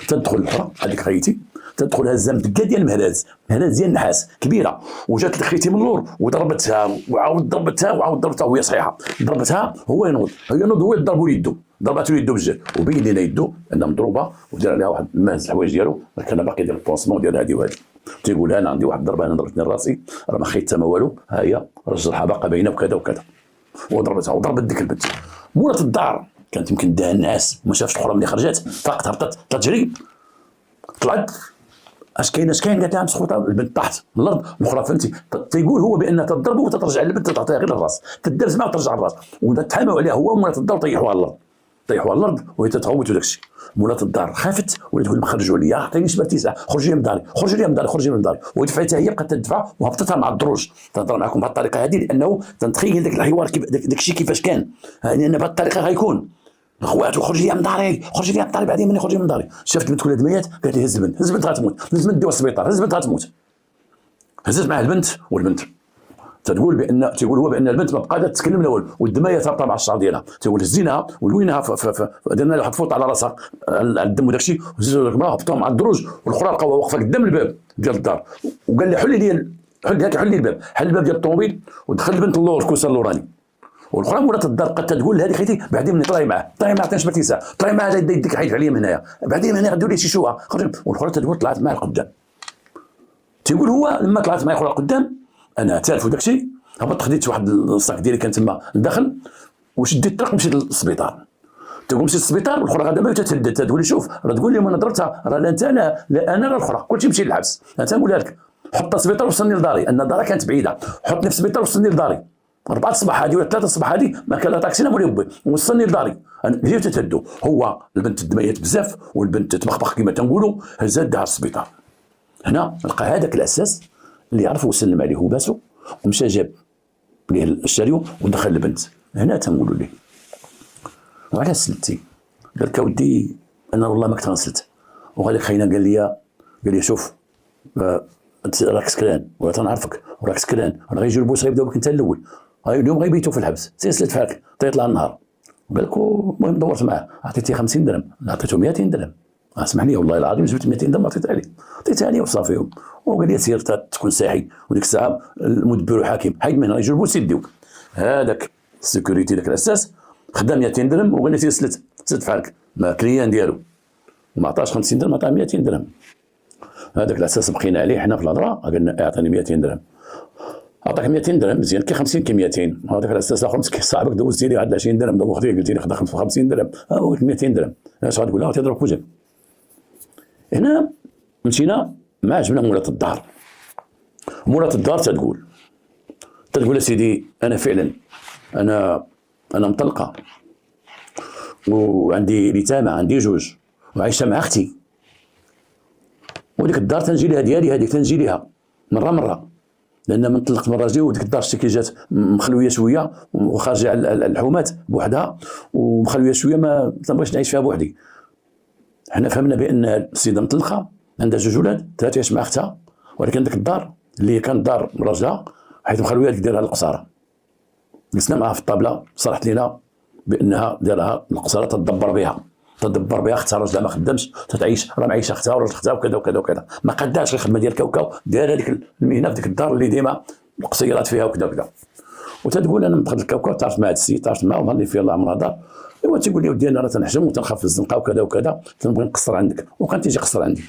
تدخل الاخرى هذيك خيتي تدخل هزه مدقه ديال مهراز ديال النحاس كبيره، وجات لك خيتي من اللور وضربتها وعاود ضربتها وهي صحيحه، ضربتها هو ينوض هو يضربوا يدو، ضربته يدو بالجهد وبين لنا يدو انها مضروبه، ودار عليها واحد ماز الحوايج ديالو، كان باقي ديال البونسمون ديال هذه وهذه. تيقول انا عندي واحد الضربه انا ضربتني راسي راه ما خيت ما والو، ها هي الجرحه باقا باينه وكذا وكذا، وضربتها وضربت ديك البنت. مولات الدار كانت يمكن داها النعاس، ما شافش الاخرى ملي خرجت طاقت هبطت تجري، طلعت اش كاين قالت لها مسخوطه، البنت طاحت الارض الاخرى فهمتي. تيقول هو بان تضرب وترجع البنت تعطيها غير الراس، تدرس معها وترجع الراس، وتحاموا عليها هو ومولات الدار طيحوها على الارض وهي تتغوت وداك الشيء. مولات الدار خافت ولات تقول خرجوا لي عطيني شبرتيسه، خرجي لي من داري، ودفعتها هي بقات تدفع وهبطتها مع الدروج. تهضر معكم بهذه الطريقه هذه لانه تنتخيل داك الحوار داك الشيء كيفاش كان، لان بهذه الطريقه غيكون خواتو خرجي لي من داري بعدين مني خرجي من داري. شافت البنت ولاد ميات قالت لي هز البنت غتموت، هز البنت ديوها للسبيطار، هز البنت غتموت. هزت معاه البنت، والبنت تقول هو بان البنت ما بقات تتكلم لا والو، والدمايه تهبط مع الشعر ديالها. تقول هزيناها ولويناها درنا لها واحد الفوط على راسها على الدم وداك الشيء، وهزوا المراه هبطوها مع الدروج، والاخرى لقاوها واقفه قدام الباب ديال الدار، وقال لي حل لي الباب، حل الباب ديال الطوموبيل ودخل البنت اللور الكوسه اللوراني. والاخرى مولات الدار بقات تقول لهذه خيتي بعدين مني طلعي معاه عطيني شبرتيسه، طلعي معاه يديك حيد عليا من هنايا، بعدين من هنا غدير لي شي شوها. والاخرى تقول طلعت معاه لقدام. تيقول هو لما طلعت معاه الاخرى لقدام انا تعرفوا داك الشيء، هبطت خديت واحد الصاك ديالي كان تما لداخل وشديت الطريق مشيت للسبيطار. تقول مشيت للسبيطار والاخرى غادا ما تتهدد، تقول لي شوف راه تقول لهم انا ضربتها، راه لا انت لا انا لا الاخرى كلشي مشي للحبس. انت نقولها لك حط السبيطار وصلني لداري، ان دارها كانت بعيده، حطني في السبيطار وصلني لداري 4 الصباح هذه ولا 3 الصباح هذه ما كان لا طاكسي لا مولي بي، وصلني لداري. اللي تتهدوا هو البنت دميات بزاف والبنت تبخبخ كما تنقولوا، هزات دها السبيطار. هنا لقى هذاك الاساس اللي عرف وسلم عليه وباسو ومشى جاب ليه الشاريو ودخل البنت. هنا تنقولوا ليه وعلاش سلتي؟ قال لك اودي انا والله ما كنت غنسلت. وهذاك خينا قال لي شوف راك سكران ولا تنعرفك وراك سكران، راه غيجيو البوس غيبداو بك انت الاول، اليوم غيبيتوا في الحبس، سلت فاك تيطلع النهار. قال لك المهم دورت معاه عطيتيه 50 درهم، عطيته 200 درهم، اسمح لي والله العظيم جبت 200 درهم عطيتها لي وصافي. وقال لي سير تكون ساحي، وديك الساعه المدبر والحاكم حيد من هنا يجيو البوس يديوك. هذاك السيكوريتي داك الاساس خدا 200 درهم وقال لي سير سلت فحالك ما كليان ديالو، وما عطاش 50 درهم عطاه 200 درهم. هذاك الاساس بقينا عليه حنا في الهضره، قالنا اعطيني 200 درهم، عطاك 200 درهم مزيان، كي 50 كي 200. هذاك الاساس الاخر مسكين صاحبك دوزتي لي واحد 20 درهم دابا خديه قلت لي خدا 50 درهم، ها هو 200 درهم. اش غتقول له تضربك وجهك. هنا مشينا ما عجبنا مولات الدار. مولات الدار تقول سيدي انا فعلا انا مطلقه وعندي اليتامى، عندي 2 وعايشه مع اختي، وديك الدار تنجي لها ديالي، هذيك تنجي لها مره لان من طلقت من راجلي، وديك الدار شتي كي جات مخلويه شويه وخارجه على الحومات بوحدها ومخلويه شويه، ما تنبغيش نعيش فيها بوحدي. حنا فهمنا بان السيده مطلقه عندها 2 ولاد، 3 تعيش مع اختها، ولكن ديك الدار اللي كانت دار راجلها حيت مخلويه ديرها القصاره. جلسنا معها في الطابله صرحت لنا بانها ديرها القصاره تدبر بها اختها، راجلها ما خدامش تتعيش، راه معيشه اختها وراجل اختها وكذا ما قداش الخدمه ديال كاوكاو، دايره هذيك المهنه في ديك الدار اللي ديما القصيرات فيها وكذا. وتتقول انا دخلت الكاوكاو تعرفت مع هذا السيد، تعرفت معاه وظهر لي فيه الله عمرها دار. ايوا تيقول لي ودي انا راه تنحجم وتنخاف في الزنقه وكذا تنبغي نقصر عندك، وكان تيجي قصر عندي.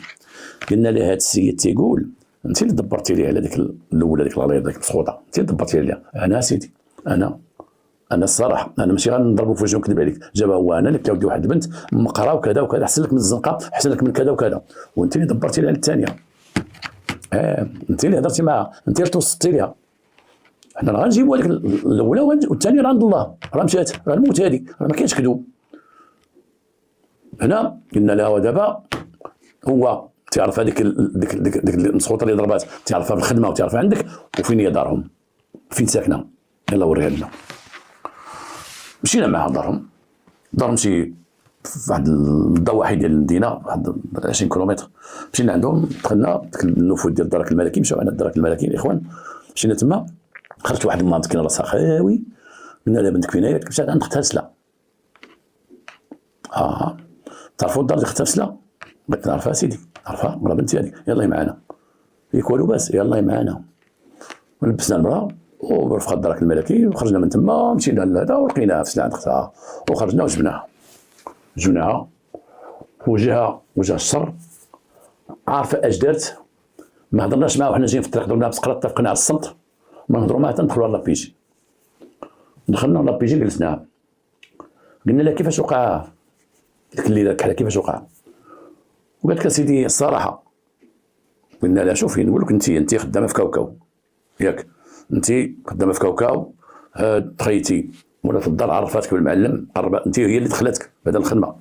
قلنا له هذا السيد تيقول انت اللي دبرتي لي على ديك الاولى ديك الغليظه ديك السخوطه، انت اللي دبرتي لي. انا سيدي انا الصراحه انا ماشي غنضربو في وجهه ونكذب عليك، جابها هو انا اللي كتودي واحد البنت مقرا وكذا احسن لك من الزنقه، احسن لك من كذا وكذا، وانت اللي دبرتي لي على الثانيه. انت اللي هضرتي معها، انت اللي توسطتي ليها. حنا راه غنجيبوا هذيك الاولى والثانيه راه عند الله، راه مشات، راه الموت هذيك، راه ما كاينش كذوب. هنا قلنا لها ودابا هو تعرف هذيك ديك المسخوطه اللي ضربات، تعرفها بالخدمه وتعرفها عندك، وفين هي دارهم، فين ساكنه، يلا وريها لنا. مشينا معها دارهم شي في واحد الضواحي ديال المدينه، واحد 20 كيلومتر. مشينا عندهم دخلنا ديك النفوذ ديال الدرك الملكي، مشاو عندنا الدرك الملكي الاخوان. مشينا تما خرجت واحد الماء مسكينه راسها خاوي، قلنا لها بنتك فين هي؟ قالت مشات عند اختها سلا. تعرفوا الدار ديال اختها سلا؟ قلت نعرفها سيدي، نعرفها مرا بنتي هذيك، يلاه معنا فيك والو باس، يلاه معنا. ولبسنا المراه ورفقة الدرك الملكي وخرجنا من تما، مشينا لهذا ولقيناها في سلعة اختها وخرجنا جبناها وجهها وجه الشر. عارفه اش دارت؟ ما هضرناش معاها وحنا جايين في الطريق، درنا بسقرة اتفقنا على الصمت، ما نهضروا معاها حتى ندخلوا على لابيجي. دخلنا لابيجي جلسنا، قلنا لها كيفاش وقع ديك الليله الكحله، كيفاش وقع؟ وقالت لك سيدي الصراحه. قلنا لها شوفي نقول لك انت خدامه في كاوكاو ياك، انت خدامه في كاوكاو، تخيتي ولات الدار عرفاتك بالمعلم، انت هي اللي دخلتك بهذا الخدمه،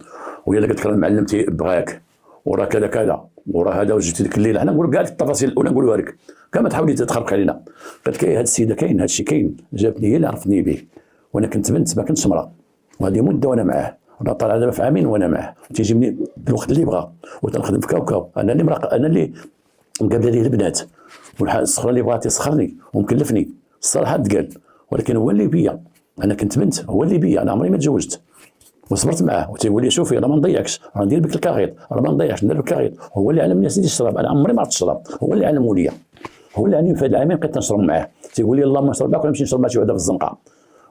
وهي اللي قالت لك المعلم بغاك وراه كذا كذا وراه هذا، وجيتي ديك الليله. حنا نقول لك كاع التفاصيل الاولى نقولوها لك، كما تحاولي تخرق علينا. قالت لك هذه السيده كاين هذا الشيء كاين، جابتني هي اللي عرفتني به، وانا كنت بنت ما كنتش امراه، وهذه مده وانا معاه، انا طالع دابا في عامين وانا معاه، تيجيبني الوقت اللي بغا وتنخدم في كاوكاو، انا اللي مقابله ليه البنات، والسخره اللي بغات يسخرني ومكلفني الصراحه تقال، ولكن هو اللي بيا، انا كنت بنت هو اللي بيا، انا عمري ما تزوجت وصبرت معاه، وتيقول لي شوفي راه ما نضيعكش، راه ندير بك الكاغيط، راه ما نضيعش ندير بك الكاغيط. هو اللي علمني سيدي الشراب، انا عمري ما عرفت الشراب، هو اللي علمه ليا، هو اللي علمني في هاد العامين بقيت نشرب معاه. تيقول لي اللهم نشرب معاك ولا نمشي نشرب مع شي وحده في الزنقه،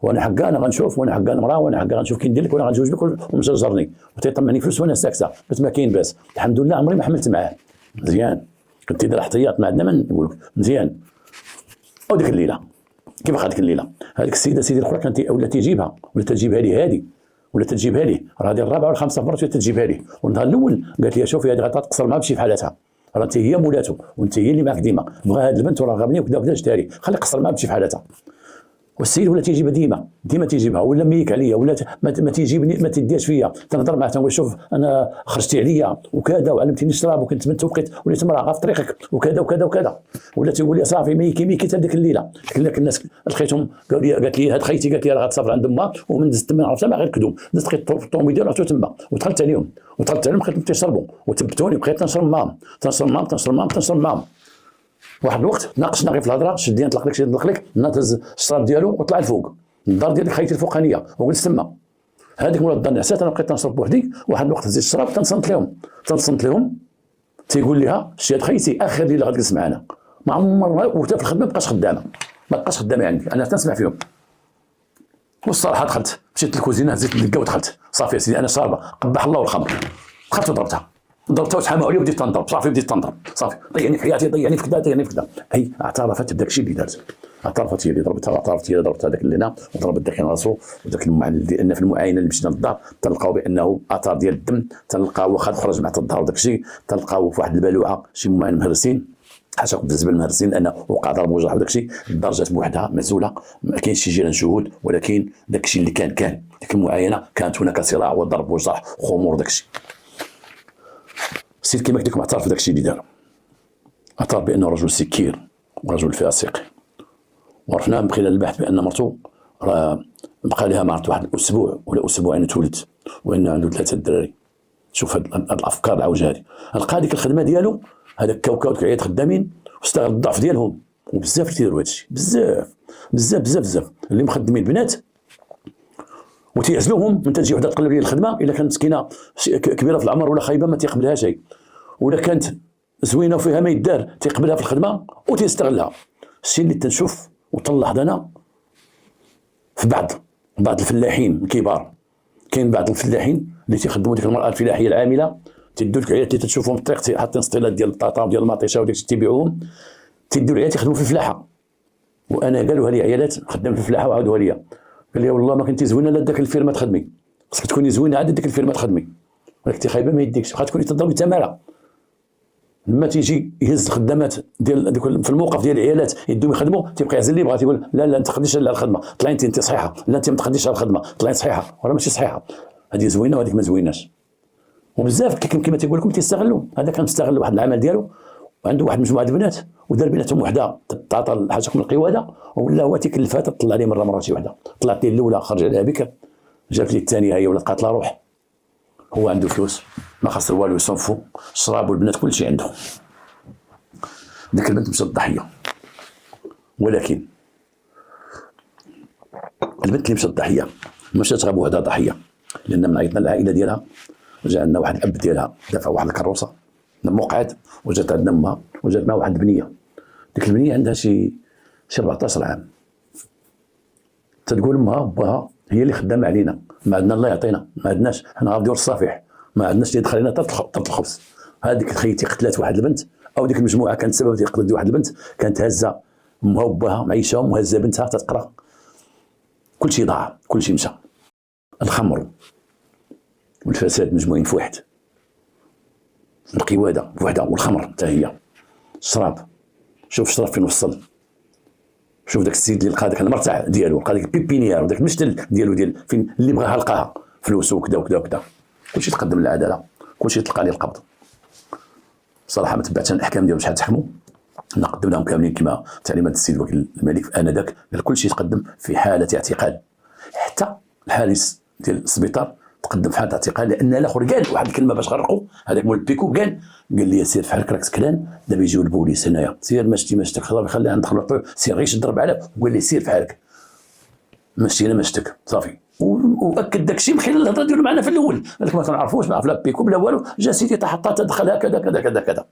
وانا حقا انا غنشوف، وانا حقا مراه، وانا حقا غنشوف كي ندير لك، وانا غنزوج بك ومجرجرني وتيطمعني فلوس وانا ساكته، قلت ما كاين باس. الحمد لله عمري ما حملت معاه، مزيان كنت داير احتياط ما عندنا ما نقول لك مزيان. وديك الليله كيف واخا ديك الليله هذيك السيده سيدي الاخرى كانت ولا تيجيبها ولا تجيبها لي هذه ولا تجيبها لي، راه هذه الرابعه ولا الخامسه مرات ولا تجيبها لي. والنهار الاول قالت لي شوفي هذه غتقصر معها بشي في حالتها، راه انت هي مولاته وانت هي اللي معك ديما، بغى هذه البنت وراه غابني وكذا وكذا اشتري، خلي قصر معها بشي في حالتها. والسيد ولا تيجيبها ديما تيجيبها، ولا ميك عليا ولا ما تيجيبني ما تديش فيا، تنهضر معاه تنقول شوف انا خرجتي عليا وكذا وعلمتيني الشراب وكنت بنت وبقيت وليت امراه في طريقك وكذا وكذا وكذا، ولا تيقول لي صافي ميكي حتى ديك الليله. لك الناس لقيتهم قالوا لي، قالت لي هاد خيتي قالت لي راه غتسافر عند امها، ومن دزت تما عرفتها ما غير كذوب، دزت لقيت الطوموبيل ديالها رحت تما ودخلت عليهم بقيت تيشربوا وتبتوني، بقيت نشرب معاهم واحد الوقت تناقشنا غير في الهضره، شدي نطلق لك ناطز الشراب ديالو وطلع الفوق الدار ديال خيتي الفوقانيه وجلست تما. هذيك مولات الدار نعسات، انا بقيت نشرب بوحدي، واحد الوقت زيد الشراب تنصنت لهم تيقول لها شتي هاد خيتي اخر ليله غتجلس معنا، ما عمرها وحتى في الخدمه ما بقاش خدامه عندي، انا تنسمع فيهم. والصراحه دخلت مشيت للكوزينه هزيت الدقه ودخلت صافي يا سيدي انا شاربه قبح الله والخمر، دخلت وضربتها وسحموا علي وبديت تنضرب صافي، صافي ضيعني في حياتي، ضيعني في كذا هي اعترفت بداك الشيء اللي دارت، اعترفت هي اللي ضربتها، واعترفت هي اللي ضربتها داك اللي هنا وضربت داك راسو. وداك لان في المعاينه اللي مشينا للدار تلقاو بانه اثار ديال الدم، تلقاو واخا خرج مع الدار وداك الشيء، تلقاو في واحد البلوعه شي معاين مهرسين، حاشا بالنسبه للمهرسين لانه وقع ضرب وجرح وداك الشيء، الدار جات بوحدها معزوله ما كاينش شي جيران شهود، ولكن داك الشيء اللي كان ديك المعاينه كانت هناك صراع وضرب وجرح وخمور داك الشيء. السيد كما قلت لكم اعترف بداك الشيء اللي دار، اعترف بانه رجل سكير ورجل فاسق، وعرفنا من خلال البحث بان مرته راه بقى لها مع واحد الاسبوع ولا اسبوعين تولدت، وان عنده 3 دراري. شوف هاد الافكار العوجه هذه، لقى ديك الخدمه ديالو هذاك كاوكاو ديك عيال خدامين واستغل الضعف ديالهم، وبزاف تيديروا هذا الشيء، بزاف اللي مخدمين بنات وتيعزلوهم من تجي وحده تقلب لي الخدمه، الا كانت مسكينه كبيره في العمر ولا خايبه ما تيقبلها شيء، ولا كانت زوينه وفيها ما يدار تيقبلها في الخدمه وتيستغلها. الشيء اللي تنشوف وتلاحظ انا في بعض الفلاحين الكبار، كاين بعض الفلاحين اللي تيخدموا ديك المراه الفلاحيه العامله، تيدوا لك عيالات اللي تشوفهم في الطريق حاطين سطيلات ديال البطاطا وديال المطيشه وداك الشيء تيبيعوهم، تيدوا العيالات يخدموا في الفلاحه. وانا قالوها لي عيالات خدام في الفلاحه وعاودوها لي، قال لي والله ما كنتي زوينه لا داك الفيرما تخدمي، خصك تكوني زوينه عاد ديك الفيرما تخدمي، ولكن انت خايبه ما يديكش، بقا تكوني تضربي تماره. لما تيجي يهز خدامات ديال في الموقف ديال العيالات يدوم يخدموا، تيبقى يعزل اللي بغا تيقول لا انت تخديش على الخدمه، طلعي انت صحيحه، لا انت ما تخديش على الخدمه، طلعي صحيحه، ولا ماشي صحيحه، هذه زوينه وهذيك ما زويناش. وبزاف كما تيقول لكم تيستغلوا، هذا كان مستغل واحد العمل ديالو، وعنده واحد مجموعه البنات ودار بيناتهم وحده تعطى حاجه من القواده، ولا هو تيكلفها تطلع عليه مره شي وحده، طلعت لي الاولى خرج عليها بكر، جات لي الثانيه هي ولات قاتله روح، هو عنده فلوس ما خسر والو يصنفوا الشراب والبنات كل شيء عنده. ديك البنت مشات ضحيه، ولكن البنت اللي مشات ضحيه مشات غير بوحدها ضحيه، لان من عيطنا العائله ديالها جا عندنا واحد الاب ديالها دافع واحد الكروسه مقعد، وجات عندنا امها وجات معها واحد البنيه. ديك البنيه عندها شي 14 عام. تتقول امها باها هي اللي خدامه علينا، ما عندنا الله يعطينا، ما عندناش، حنا غاديو الصفيح، ما عندناش اللي يدخل لنا حتى الخبز. هذيك خيتي قتلات واحد البنت، او ديك المجموعه كانت سبب في قتل واحد البنت، كانت هازه امها وباها معيشاهم وهازه بنتها تتقرا. كلشي ضاع، كلشي مشى. الخمر والفساد مجموعين في واحد، القواده بوحدها والخمر حتى هي، الشراب. شوف الشراب فين وصل، شوف داك السيد اللي لقى داك المرتع ديالو، لقى ديك البيبينيير وداك المشتل ديالو ديال فين اللي بغاها لقاها، فلوس وكذا وكذا وكذا. كلشي تقدم للعداله، كلشي تلقى عليه القبض. صراحه ما تبعتش الاحكام ديالهم شحال تحكموا، حنا قدمناهم كاملين كما تعليمات السيد وكيل الملك انذاك، قال كلشي تقدم في حاله اعتقال. حتى الحارس ديال السبيطار تقدم في حاله اعتقال، لان الاخر قال واحد الكلمه باش غرقوا. هذاك مول البيكو قال لي سير فحالك راك سكران، دابا يجيو البوليس هنايا، سير ما شتي ما شتك، خليها ندخلوا، سير غير شد 4000 وقال لي سير فحالك، ما شتينا ما شتك صافي. واكد داك الشيء من خلال الهضره ديالو معنا في الاول، قال لك ما كنعرفوش، ما عرف لا بيكو بلا والو، جا سيدي تحطها تدخلها كذا كذا كذا كذا.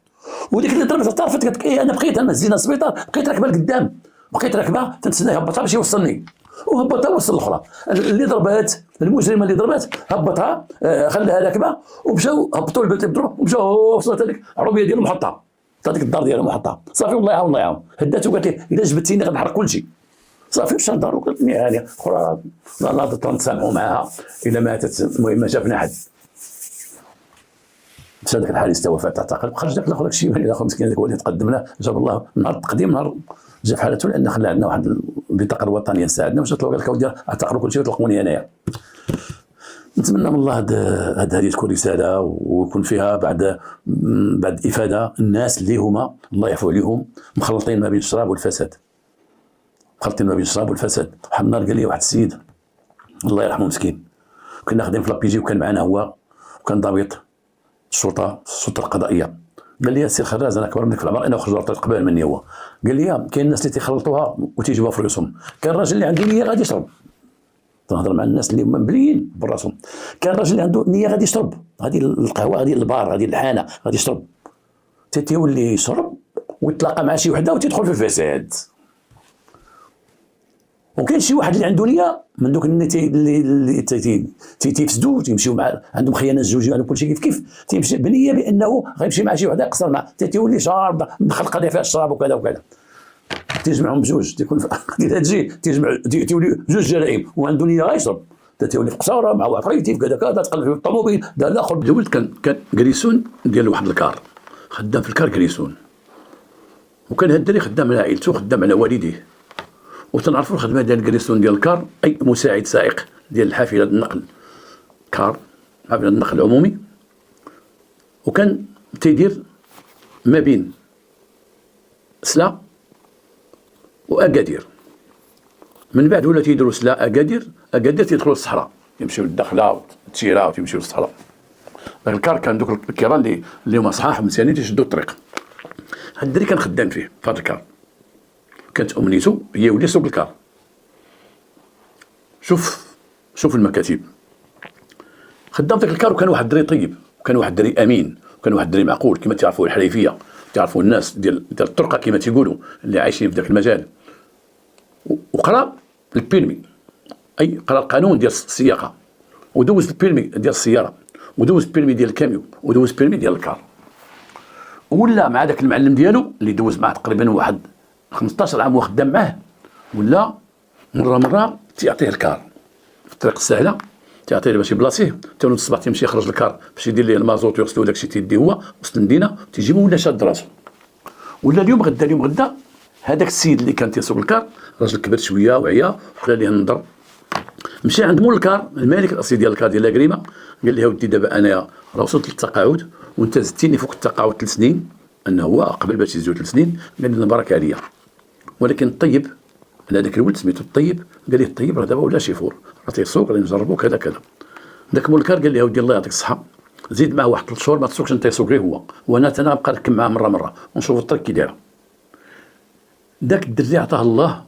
وديك اللي ضربت طرفت قالت ايه انا بقيت انا زينه السبيطار، بقيت راكبه لقدام، بقيت راكبه تنتسنى يهبطها باش يوصلني، وهبطها وصل الاخرى. اللي ضربات المجرمه اللي ضربات هبطها خلاها راكبه، ومشاو هبطوا البنت يضربوا ومشاو وصلت هذيك العربيه ديالو محطه، هذيك الدار ديالو محطه صافي. والله يعاون الله يعاون، هداتو قالت لي الا جبتيني غنحرق كل شيء صافي. مشى لدارو قالت لي هانيه اخرى لا نتسامحوا معاها الا ماتت. المهم ما شافنا حد. مشى داك الحارس تا وفاه تعتقل، خرج داك الاخر داكشي الاخر مسكين هذاك هو اللي تقدم له، جاب الله نهار التقديم نهار جا في حالته، لان خلى عندنا واحد البطاقه الوطنيه نساعدنا، مشات له قال لك اودي اعتقلوا كل شيء وطلقوني انايا. نتمنى من الله هذه تكون رساله ويكون فيها بعد افاده الناس اللي هما الله يعفو عليهم مخلطين ما بين الشراب والفساد، مخلطين ما بين الشراب والفساد. واحد النهار قال لي واحد السيد الله يرحمه مسكين، كنا خادمين في لابيجي وكان معنا هو وكان ضابط السلطه القضائيه، قال لي سي الخراز انا كبر منك في العمر، انا خرج قبل مني هو، قال لي كاين الناس اللي تيخلطوها وتيجيبوها في راسهم، كان الراجل اللي عنده نيه غادي يشرب. تنهضر مع الناس اللي هما مبليين براسهم، كان الراجل اللي عنده نيه غادي يشرب، غادي القهوه غادي البار غادي الحانه غادي يشرب، تيولي يشرب ويتلاقى مع شي وحده وتيدخل في الفساد. وكاين شي واحد اللي عنده نيه من دوك اللي تيفسدوا تيمشيو مع عندهم خيانه زوجيه عندهم كلشي كيف تيمشي بنيه بانه غيمشي مع شي وحده يقصر معاه، تيولي شارب دخل قضيه فيها الشراب وكذا وكذا، تيجمعهم بجوج تيكون تجي تيجمع تيولي جوج جرائم وعنده نيه غيشرب، تيولي في قصاره مع عفريتي في كذا كذا تقلب في الطوموبيل دا الاخر. الولد كان كريسون ديال واحد الكار، خدام في الكار كريسون، وكان هاد الدري خدام على عائلته خدام على والديه، وتنعرفوا الخدمه ديال كريسون ديال الكار اي مساعد سائق ديال حافله النقل كار، حافله النقل العمومي، وكان تيدير ما بين سلا واكادير. من بعد ولا تيديروا سلا اكادير تيدخلوا للصحراء، يمشيو للدخله والتيره وتيمشيو للصحراء. الكار كان دوك الكيران اللي هما صحاح مزيانين تيشدوا الطريق. هاد الدري كان خدام فيه في هاد الكار، كانت امنيته هي يولي يسوق الكار. شوف المكاتب خدام داك الكار، وكان واحد الدري طيب، وكان واحد الدري امين، وكان واحد الدري معقول كما تعرفوا الحريفيه، تعرفوا الناس ديال الطرقه كما تيقولوا اللي عايشين في ذاك المجال. وقرا البيرمي، اي قرا القانون ديال السياقه، ودوز البيرمي ديال السياره، ودوز البيرمي ديال الكاميو، ودوز البيرمي ديال الكار. ولا مع داك المعلم ديالو اللي دوز معاه تقريبا واحد 15 عام وخدام معاه، ولا مره تيعطيه الكار في الطريق السهله، تيعطيه باش يبلاصيه، تانو الصباح تيمشي يخرج الكار باش يدير ليه المازوت ويغسلو داكشي تيدي هو وسط المدينه، تيجيبو ولا شاد راسو. ولا اليوم غدا هذاك السيد اللي كان تيسوق الكار راجل كبر شويه وعيا وخلى ليه النظر، مشى عند مول الكار المالك الاصلي ديال الكار ديال لاكريمه، قال لي ودي دابا انايا راه وصلت للتقاعد وانت زدتيني فوق التقاعد 3 سنين، انه هو قبل باش يزيدو 3 سنين، قال لي البركه عليا. ولكن الطيب على هذاك الولد سميتو الطيب، قال لي الطيب راه دابا ولا شيفور، راه تيسوق غادي نجربو كذا كذا. داك مول الكار قال لي ودي الله يعطيك الصحه، زيد معاه واحد 3 شهور ما تسوقش انت، يسوق غير هو، وانا نبقى نركب معاه مره ونشوف الطريق كي دايره. داك الدري عطاه الله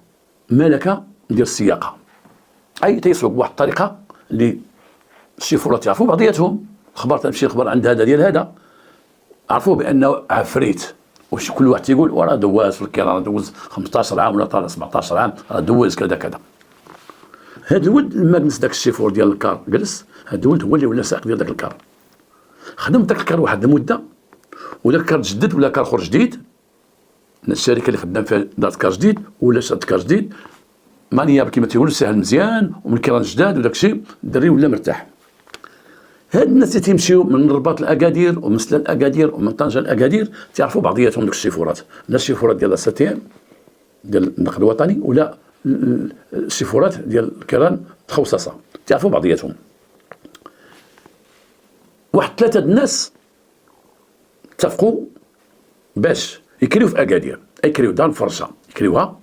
ملكه ديال السياقه، اي تيسوق بواحد الطريقه اللي الشيفورات يعرفوا بعضياتهم، الخبر تمشي الخبر عند هذا ديال هذا، عرفوه بانه عفريت. واش كل واحد تيقول وراه دوز في الكيران، راه دوز 15 عام ولا طال 17 عام، راه دوز كذا كذا. هذا الولد لما جلس داك الشيفور ديال الكار جلس، هذا الولد هو اللي ولا سائق ديال داك الكار. خدم داك الكار واحد المده، وداك الكار تجدد ولا كار اخر جديد. الشركه اللي خدام فيها دارت كار جديد ولا شاد كار جديد، مانيا كيما تيقولوا ساهل مزيان ومن كيران جداد وداك الشيء، الدري ولا مرتاح. هاد الناس اللي تيمشيو من الرباط لاكادير ومن سلان لاكادير ومن طنجه لاكادير تيعرفوا بعضياتهم دوك الشيفورات، لا الشيفورات ديال الساتيام ديال النقل الوطني ولا الشيفورات ديال الكيران تخوصصه، تعرفوا بعضياتهم. واحد 3 الناس اتفقوا باش يكريو في اكادير، يكريو دار الفرشه يكريوها،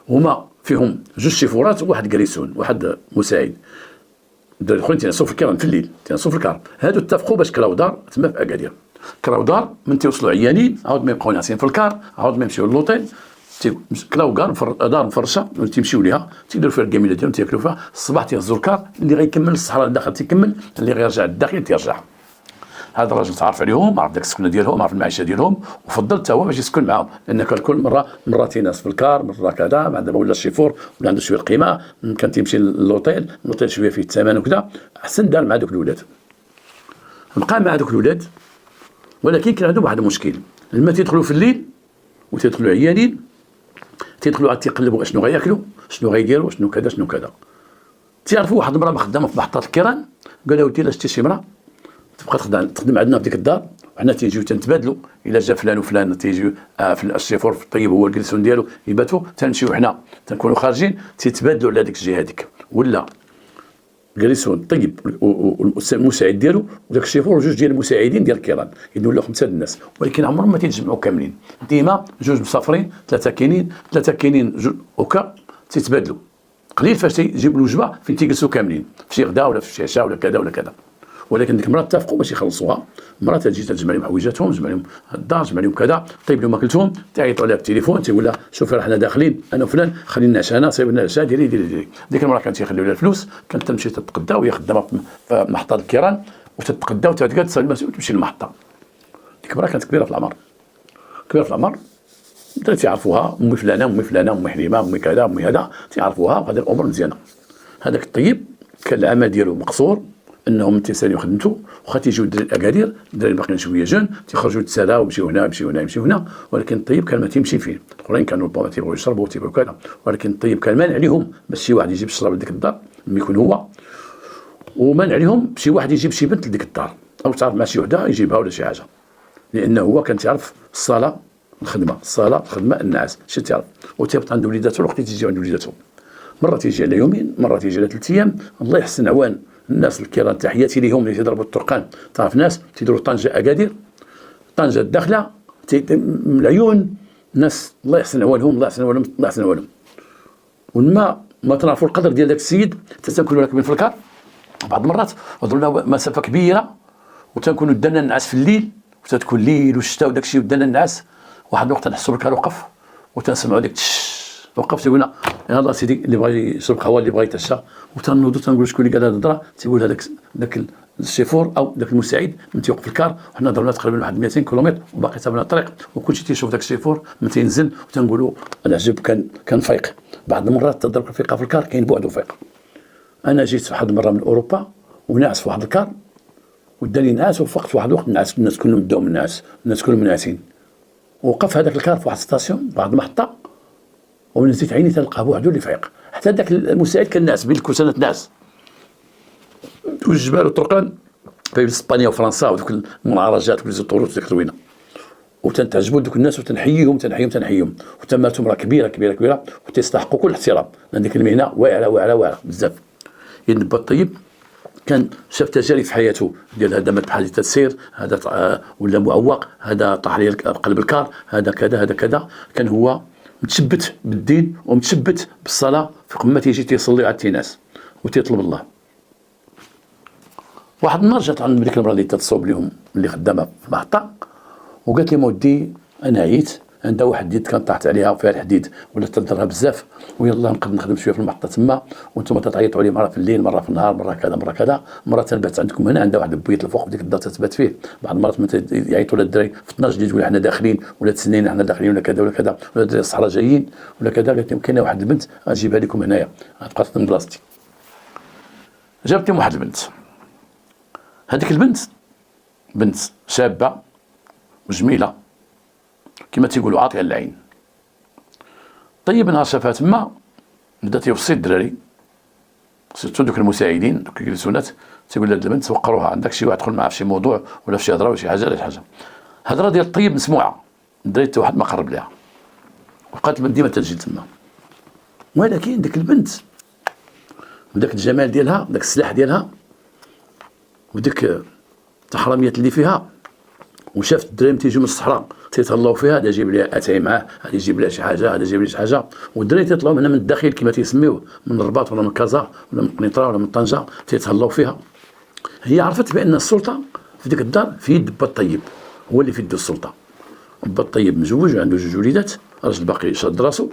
هما فيهم 2 شيفورات وواحد كريسون واحد مساعد. الدراري الاخرين تينسوا في الكيران في الليل، تينسوا في الكار. هادو اتفقوا باش كراو دار تما في اكادير. كراو دار من تيوصلوا عيانين عاود ما يبقاو ناعسين في الكار، عاود ما يمشيو للوطيل، كلاو دار مفرشه تيمشيو ليها، تيديروا فيها الكميله ديالهم تياكلوا فيها. الصباح تيهزوا الكار، اللي غيكمل الصحراء للداخل تيكمل، اللي غيرجع للداخل تيرجع. هذا الراجل تعرف عليهم، عرف داك السكنه ديالهم، عرف المعيشه ديالهم، وفضل حتى هو باش يسكن معاهم، لان كان كل مره تيناس في الكار، مره كذا. بعد ما ولا الشيفور ولا عنده شويه القيمه، كان تيمشي للوطيل، الوطيل شويه فيه الثمن وكذا، احسن دار مع دوك الاولاد. بقى مع دوك الاولاد، ولكن كان عندهم واحد المشكل. لما تيدخلوا في الليل وتيدخلوا عيانين، تيدخلوا عاد تيقلبوا شنو غياكلوا، شنو غيديروا، شنو كذا شنو كذا. تعرفوا واحد المراه خدامه في محطه الكيران، قال لها ودي لا شتي شي مراه تبقى تخدم عندنا في ديك الدار، وحنا تيجيو تنتبادلوا، الا جا فلان وفلان تيجيو في الشيفور في الطيب هو الجلسون ديالو يباتوا، تنمشيو حنا تنكونوا خارجين تيتبادلوا على ديك الجهه هذيك، ولا جلسون طيب والمساعد ديالو وداك الشيفور 2 ديال المساعدين ديال الكيران، ولاو 5 الناس، ولكن عمرهم ما تيتجمعوا كاملين، ديما 2 مسافرين 3 كاينين 3 كاينين هكا تيتبادلوا. قليل فاش تيجيبوا الوجبه فين تيجلسوا كاملين، في شي غدا ولا في شي عشاء ولا كذا ولا كذا. ولكن ديك المراه اتفقوا باش يخلصوها. المراه تجي تجمع لهم حويجاتهم، تجمع لهم الدار، تجمع لهم كذا، طيب لهم اكلتهم، تعيطوا عليها بالتليفون، تيقول لها شوفي راه حنا داخلين انا وفلان، خلينا نعش انا، صايب لنا العشاء ديري. ديك المراه كانت تيخليو لها الفلوس، كانت تمشي تتقدى وهي خدامه في محطه الكيران، وتتقدى وتتقاد تصل المسؤول تمشي للمحطه. ديك المراه كانت كبيره في العمر، الدراري تيعرفوها، امي فلانه امي فلانه امي حليمه امي كذا امي هذا، تيعرفوها بهذه الامور مزيانه. هذاك الطيب كان العمل ديالو مقصور، انهم تيساليو خدمته، واخا تيجيو الدراري الاكادير، الدراري باقيين شويه جون، تيخرجوا يتسالاو يمشيو هنا يمشيو هنا، ولكن الطيب كان ما تيمشي فيه. الاخرين كانوا ربما تيبغيو يشربوا تيبغيو كذا، ولكن الطيب كان مانع عليهم باش شي واحد يجيب الشراب لديك الدار لما يكون هو، ومانع عليهم شي واحد يجيب شي بنت لديك الدار، او تعرف مع شي وحده يجيبها ولا شي حاجه، لانه هو كان تعرف الصلاه الخدمه النعاس شي تعرف، وتيبقى عند وليداته الوقت تيجي عند وليداته، مره تيجي على يومين، مره تيجي على 3 ايام. الله يحسن عوان الناس الكرام، تحياتي ليهم اللي تيضربوا الطرقان. تعرف ناس تيديروا طنجه اكادير، طنجه الداخله من العيون، ناس الله يحسن عوانهم، الله يحسن عوانهم. ولما ما تعرفوا القدر ديال داك السيد، تنكونوا راكبين في الكار بعض المرات وضربنا مسافه كبيره، وتنكونوا دنا نعس في الليل، وتتكون الليل والشتاء وداك الشيء ودنا نعس. واحد الوقت نحسوا الكار وقف، وتنسمعوا ديك وقف، تيقولنا يلاه سيدي اللي بغى يشرب قهوه اللي بغى يتعشى، وتنوضوا تنقول شكون اللي قال هذه الهضره، تيقول هذاك الشيفور او ذاك المساعد من تيوقف في الكار. وحنا ضربنا تقريبا واحد 200 كيلومتر وباقي تابعنا الطريق، وكلشي تيشوف ذاك الشيفور من تينزل، وتنقولوا العجب كان فايق. بعض المرات تضرب الفيقه في الكار كاين بعد وفيق. انا جيت واحد المره من اوروبا وناعس في واحد الكار، وداني نعاس، وفقت واحد الوقت نعس، الناس كلهم بداو من النعاس، الناس كلهم منعسين. وقف هذاك الكار في واحد ستاسيون بعد المحطه، ونزيت عيني تلقاه بوحدو اللي فايق. حتى ذاك المساعد كان ناعس بين الكوسانات ناعس، والجبال والطرقان بين اسبانيا وفرنسا ودوك المنعرجات ودوك الطرق ديك زوينه، وتنتعجبوا دوك الناس وتنحييهم، وتماتهم راه كبيره، وتستحقوا كل احترام، لان ديك المهنه واعره بزاف. ينبى الطيب كان شاف تجارب في حياته ديال هذا مات بحال التسير، هذا ولا معوق، هذا طاح لي قلب الكار، هذا كذا. كان هو متشبت بالدين ومتشبت بالصلاه، في قمه تيجي تيصلي على الناس وتيطلب الله. واحد النهار جات عند ديك المراه اللي تتصوب لهم اللي خدامه في المحطه، وقالت لي مودي انا عييت عندها واحد اليد كانت طاحت عليها فيها الحديد ولا تضرها بزاف، ويلا نقدر نخدم شويه في المحطه تما، وانتم تتعيطوا عليه مره في الليل مره في النهار مره كذا مره كذا، مره تنبات عندكم هنا عندها واحد البيت الفوق بديك الدار تثبت فيه، بعض المرات يعيطوا للدراري في 12 الليل تقول حنا داخلين ولا تسنينا حنا داخلين ولا كذا ولا كذا، ولا الدراري الصحراء جايين ولا كذا. قالت لهم كاينه واحد البنت غنجيبها لكم هنايا غتبقى تخدم بلاصتي. جابت لهم واحد البنت، هذيك البنت بنت شابه وجميله كما تيقولوا عاطيه العين. طيب نهار شافها تما بدات يوصي الدراري سيرتو دوك المساعدين دوك الجلسونات، تيقول لهاد البنت وقروها عندك شي واحد دخل معاه في شي موضوع ولا في شي هضره ولا شي حاجه ولا شي حاجه. هضره ديال الطيب مسموعه، الدراري حتى واحد ما قرب ليها وبقات البنت ديما تجي تما. ولكن ديك البنت وداك الجمال ديالها داك السلاح ديالها وديك التحرميات اللي فيها، وشافت الدراري تيجيو من الصحراء تيتهلاو فيها، هذا يجيب لها اتاي معاه، هذا يجيب لها شي حاجه، هذا يجيب لها شي حاجه، والدراري تيطلعوا هنا من الداخل كما تيسميوه من الرباط ولا من كازا ولا من قنيطره ولا من طنجه تيتهلاو فيها. هي عرفت بان السلطه في ديك الدار في يد با الطيب، هو اللي في يد السلطه. با الطيب مزوج وعنده جوج وليدات، راجل باقي شاد راسو،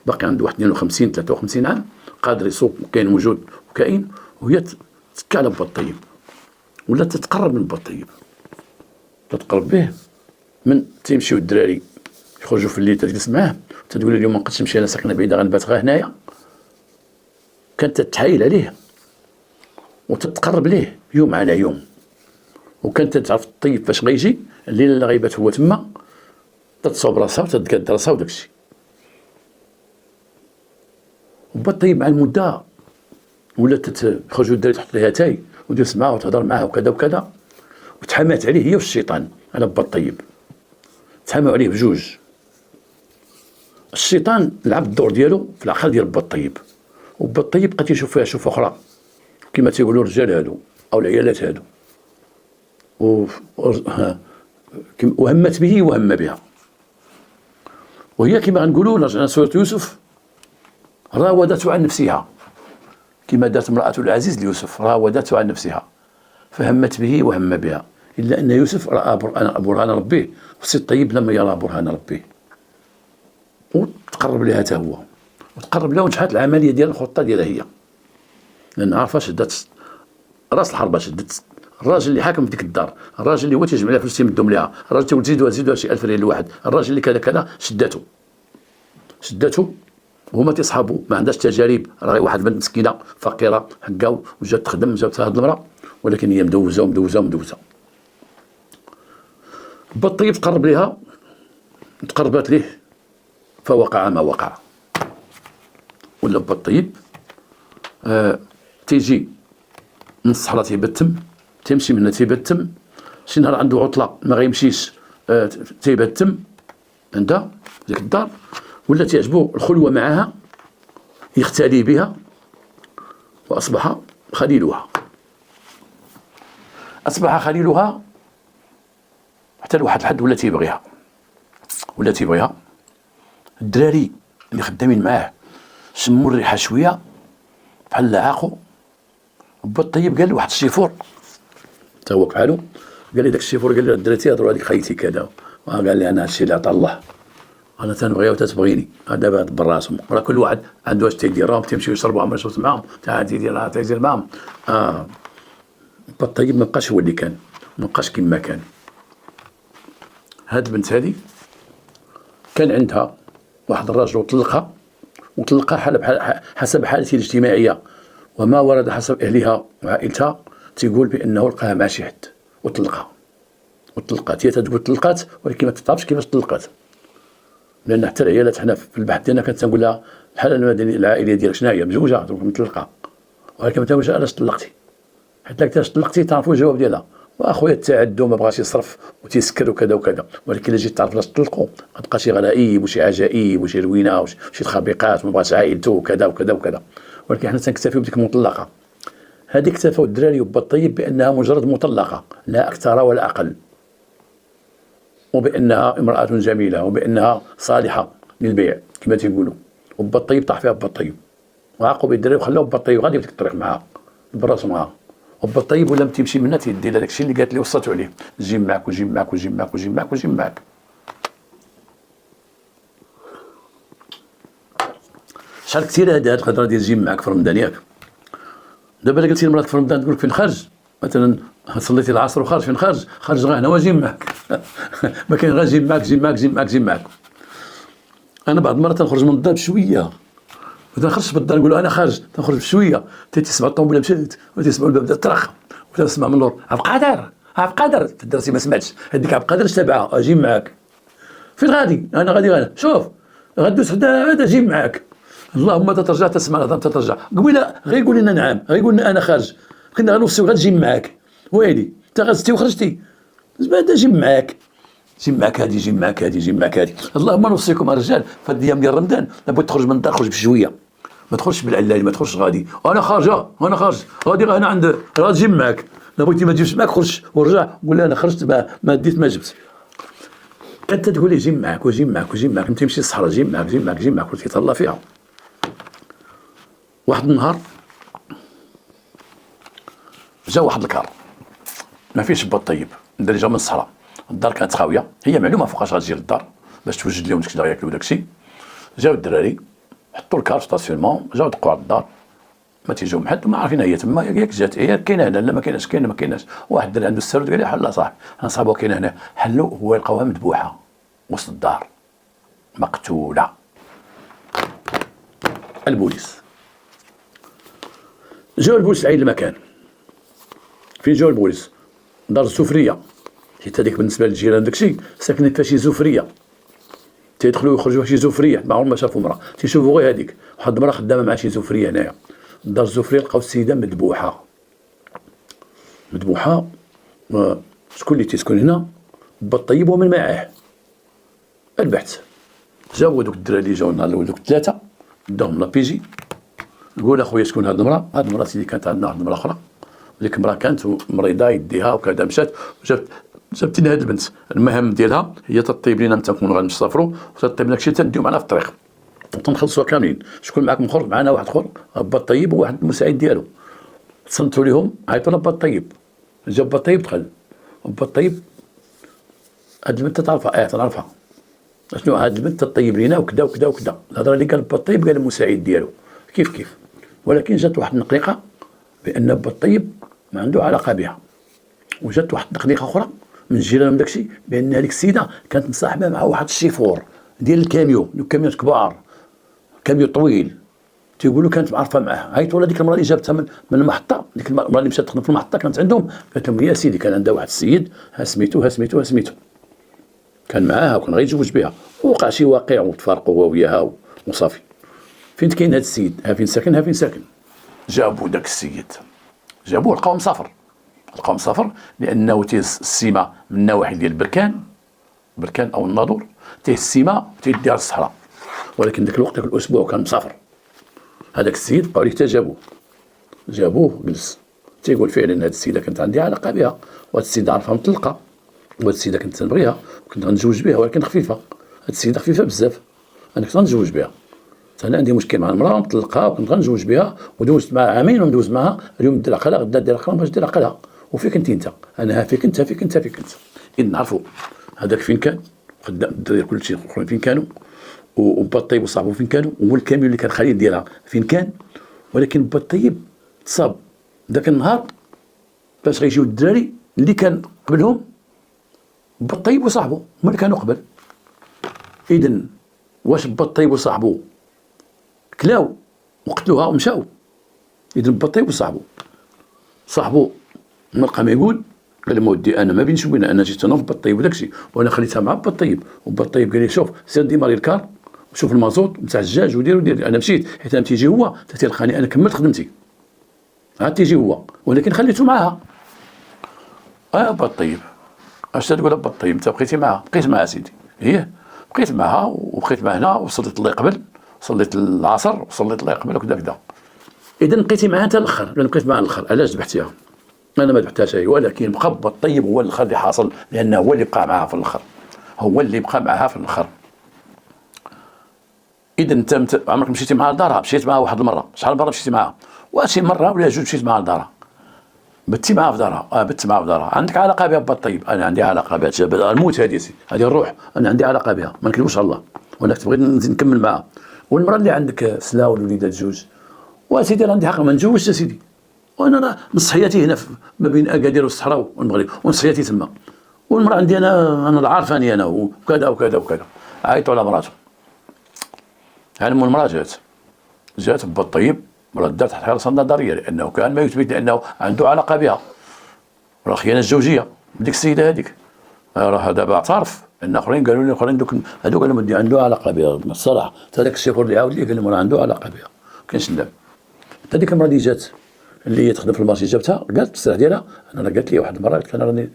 باقي عنده واحد 52 53 عام، قادر يسوق وكاين موجود وكاين، وهي تتكى على با الطيب ولا تتقرب من با الطيب، تتقرب به من تيمشيو الدراري يخرجوا في الليل تجلس معاه تتقول له اليوم ما نقدش نمشي انا ساكنه بعيده غنبات غير هنايا. كانت تتحايل عليه وتتقرب ليه يوم على يوم، وكانت تعرف الطيب فاش غيجي الليله اللي غيبات هو تما تتصوب راسها وتتقاد راسها وداكشي. وبا الطيب مع المده ولات تخرجوا الدراري تحط ليها تاي وتجلس معاه وتهضر معاه وكذا وكذا، وتحامات عليه هي والشيطان على با الطيب، تحاموا عليه بجوج. الشيطان لعب الدور ديالو في العقل ديال با الطيب، وبا الطيب بقى تيشوف فيها شوف اخرى كما تيقولوا الرجال هادو او العيالات هادو، وهمت به وهم بها. وهي كما غنقولوا رجعنا سورة يوسف راودته عن نفسها كما دارت امرأة العزيز ليوسف، راودته عن نفسها فهمت به وهم بها، إلا أن يوسف رأى برهان ربه والسي الطيب لما يرى برهان ربه، وتقرب لها حتى هو وتقرب لها ونجحت العملية ديال الخطة ديالها هي، لأن عارفة شدت راس الحربة، شدت الراجل اللي حاكم في ديك الدار، الراجل اللي هو تيجمع لها فلوس تيمدهم لها، الراجل تقول زيدوها شي 1000 ريال لواحد، الراجل اللي كذا كذا شدته وهما تيصحابوا ما عندهاش تجارب، راه واحد البنت مسكينه فقيره حكا وجات تخدم جابتها هاد المراه، ولكن هي مدوزه. با الطيب تقرب ليها تقربت ليه فوقع ما وقع. ولا با الطيب تيجي من الصحراء تيبتم، تيمشي من هنا تيبتم، شي نهار عنده عطله ما غيمشيش تيبتم عندها ديك الدار، ولا تعجبو الخلوة معها يختلي بها وأصبح خليلها. حتى لواحد الحد ولا تيبغيها. الدراري اللي خدامين معاه شموا الريحة شوية بحال لعاقو. با الطيب قال له واحد الشيفور تا هو بحالو، قال لي داك الشيفور قال لي الدراري تيهضروا عليك خيتي كذا، قال لي انا هادشي اللي عطا الله انا تنبغيها وتتبغيني، دابا دبر راسهم، راه كل واحد عنده واش تيدير، راهم تيمشيو يشربوا عمر شربت معاهم تا تيدير معاهم. با الطيب ما بقاش هو اللي كان، ما بقاش كما كان. هاد البنت هادي كان عندها واحد الراجل وطلقها حسب حالتها الاجتماعيه وما ورد حسب اهلها وعائلتها، تيقول بانه لقاها مع شي حد وطلقات. هي تقول طلقات ولكن ما تعرفش كيفاش طلقات، لان حتى العيالات حنا في البحث ديالنا كنت تنقول لها الحاله المدنيه العائليه ديالك شنو هي، مزوجه مطلقه، ولكن ما تنقولش علاش طلقتي، حتى كيفاش طلقتي تعرفوا الجواب ديالها. واخويا التعدو ما بغاش يصرف وتيسكر وكذا وكذا، ولكن الا جيت تعرف علاش طلقوا غتلقى شي غرائب وشي عجائب وشي روينه وشي تخابيقات، ما بغاش عائلته وكذا وكذا وكذا، ولكن حنا تنكتفيو بديك المطلقه. هذه اكتفوا الدراري وبا الطيب بانها مجرد مطلقه لا اكثر ولا اقل، وبانها امراه جميله وبانها صالحه للبيع كما تيقولوا. وبا الطيب طاح فيها با الطيب وعاقوا بالدراري وخلاو با الطيب غادي في الطريق معاها براسو معاها. وبا الطيب ولا تيمشي منها تيدي لها داكشي اللي قالت لي وصاتو عليه، جيب معك وجيب معك وجيب معك وجيب معك وجيب معك. شحال كثير هاد الهضره ديال جيم معاك في رمضان ياك. دابا الا قلتي لمراتك في رمضان تقول لك فين خارج مثلا، صليتي العصر وخارج فين خارج غير هنا وجيم معاك. ما كاين غير جيم معاك جيم معاك جيم معاك جيم معاك. انا بعض المرات تنخرج من الدار بشويه، ما تنخرجش بالدار نقول انا خارج، تنخرج بشويه تسمع الطوموبيله مشات وتسمع الباب بدا طرخ وتسمع من اللور عبد القادر في الدرسي ما سمعتش هذيك عبد القادر تابعها اجي معاك. فين غادي؟ انا غادي شوف غدوز حدا هذا جيب معاك. اللهم تترجع تسمع الهضره تترجع قبيله غير يقول لنا نعم غير يقول لنا انا خارج كنا غنوصيو غتجي معاك ويلي انت غزتي وخرجتي هذا جيب معاك جيب معاك هادي جيب معاك هادي جيب معاك هادي. اللهم نوصيكم الرجال في هاد الايام ديال رمضان لابد تخرج من الدار خرج بشويه، ما تخرجش بالعلالي ما تخرجش غادي انا خارجه انا خارج غادي انا عند راه تجيب معاك لا بغيتي ما تجيبش معاك خرج ورجع قول انا خرجت ما ديت ما جبت. انت تقول لي جيب معاك وجيب معاك وجيب معاك انت تمشي للصحراء جيب معاك جيب معاك جيب معاك قلت تهلا فيها. واحد النهار جا واحد الكار ما فيش با طيب الدري جا من الصحراء، الدار كانت خاويه هي معلومه فوقاش غتجي للدار باش توجد لهم داكشي اللي غياكلوا داكشي. جاو الدراري حطوا الكار ستاسيونمون جاو دقوا على الدار ما تيجيو محد ما عارفين هي تما ياك جات هي كاينه هنا لا ما كايناش كاينه ما كايناش. واحد الدري عنده السرد قال لي حل صاحبي انا صاحبو كاينه هنا حلو هو لقاوها مذبوحه وسط الدار مقتوله. البوليس جاو البوليس لعين المكان. فين جاو البوليس؟ دار السفريه حيت هذيك بالنسبه للجيران داكشي ساكنين فيها شي زفريه تيدخلوا ويخرجوا شي زفريه ما عمرهم ما شافوا مراه تيشوفوا غير هذيك. واحد المراه خدامه مع شي زفريه هنايا دار الزفريه لقاو السيده مذبوحه. شكون اللي تيسكن هنا؟ با الطيب ومن معاه. البحث جاو دوك الدراري اللي جاو النهار الاول دوك الثلاثه داهم لابيجي نقول اخويا شكون هاد المراه؟ هاد المراه سيدي كانت عندنا واحد المراه اخرى ديك المراه كانت مريضه يديها وكذا مشات وجابت لنا هاد البنت. المهام ديالها هي تطيب لنا متى نكونوا غنسافروا وتطيب لنا شي تنديو معنا في الطريق وتنخلصوا كاملين. شكون معاك مخرج؟ معنا واحد اخر با الطيب وواحد المساعد ديالو. تصنتوا لهم عيطوا لنا با الطيب جاب با الطيب دخل با الطيب هاد البنت تعرفها تنعرفها شنو هاد البنت تطيب لينا وكذا وكذا وكذا. الهضره اللي قال با الطيب قال المساعد ديالو كيف ولكن جات واحد النقيقه بان با الطيب ما عنده علاقه بها. وجات واحد النقيقه اخرى من جيرانهم داكشي بان هذيك السيده كانت مصاحبه مع واحد الشيفور ديال الكاميون كبار كاميون طويل تيقولوا كانت معرفه معاه. عيطوا لها ديك المراه اللي جابتها من المحطه ديك المراه اللي مشات تخدم في المحطه كانت عندهم قالت لهم يا سيدي كان عندها واحد السيد سميتو كان معاها وكان غيتزوج بها ووقع شي واقع وتفارقوا هو وياها وصافي. فين كاين هذا السيد فين ساكن جابوا داك السيد جابوه لقاو مسافر لانه السيمه من النواحي ديال بركان او الناظور السيمه تيدي على الصحراء ولكن ذاك الوقت ذاك الاسبوع كان مسافر. هذاك السيد بقاو ليه حتى جابوه جلس تيقول فعلا هذه السيده كانت عندي علاقه بها وهذه السيده عرفها مطلقه وهذه السيده كنت نبغيها وكنت غنتزوج بها ولكن خفيفه. هذه السيده خفيفه بزاف انا كنت غنتزوج بها. انا عندي مشكل مع المراه مطلقها وكنت غنتزوج بها ودوزت معها عامين وندوز معها اليوم دير عقلها غدا دير عقلها باش دير عقلها. وفين كنتي انت؟ انا فين كنت اذا نعرفوا هذاك فين كان خدام الدراري كلشي الاخرين فين كانوا وبا الطيب وصاحبه فين كانوا والكاميون اللي كان خليل ديالها فين كان. ولكن با الطيب تصاب ذاك النهار باش غيجيو الدراري اللي كان قبلهم با الطيب وصاحبه هما اللي كانوا قبل. اذا واش با الطيب وصاحبه كلاو وقتلوها ومشاو؟ اذا با الطيب وصاحبه ما لقى ما يقول قال لهم ودي انا ما بينش وبين انا جيت انا با الطيب وداكشي وانا خليتها مع با الطيب وبا الطيب قال لي شوف سير ديماري الكار وشوف المازوط نتاع الدجاج ودير. انا مشيت حيت تيجي هو تلقاني انا كملت خدمتي عاد تيجي هو ولكن خليته معاها. با الطيب اش تقول با الطيب انت بقيتي معها؟ بقيت معها سيدي هي بقيت معها وبقيت معها هنا وصليت الله قبل صليت العصر وصليت الله قبل وكذا. اذا بقيتي معها حتى الاخر لان بقيت معها الاخر علاش ذبحتيها؟ انا ما ذبحتهاش هي ولكن بقى با الطيب هو الاخر اللي حاصل لانه هو اللي بقى معها في الاخر اذا انت عمرك مشيتي معها لدارها؟ مشيت معها واحد المره. شحال مره مشيتي معها؟ وشي مره ولا جوج مشيت معها لدارها بتي معها في دارها بت معها في دارها. عندك علاقه بها با الطيب؟ انا عندي علاقه بها الموت هذه الروح انا عندي علاقه بها ما نكذبوش على الله ولكن تبغي نزيد نكمل معها والمراه اللي عندك سلا والوليدات جوج، وسيدي راه عندي حق ما نتزوجش سيدي، وانا راه نص حياتي هنا ما بين اكادير والصحراء والمغرب، ونص حياتي تما، والمراه عندي انا عارفاني انا وكذا وكذا وكذا. عيطوا على مراته، علموا المراه جات بالطيب، مرات دارت حراسه نظريه لانه كان ما يثبت انه عنده علاقه بها، راه خيانه زوجيه ديك السيده هذيك. راه دابا اعترف ان اخرين قالوا لي اخرين هذوك قالوا لي عنده علاقه بها الصراحه، حتى ذاك الشيخ اللي عاود لي قال لي راه عنده علاقه بها، كاينش لا. حتى ديك المراه اللي جات اللي هي تخدم في المارشي جابتها قالت بالصراحه ديالها، انا راه قالت لي واحد المره قلت انا راني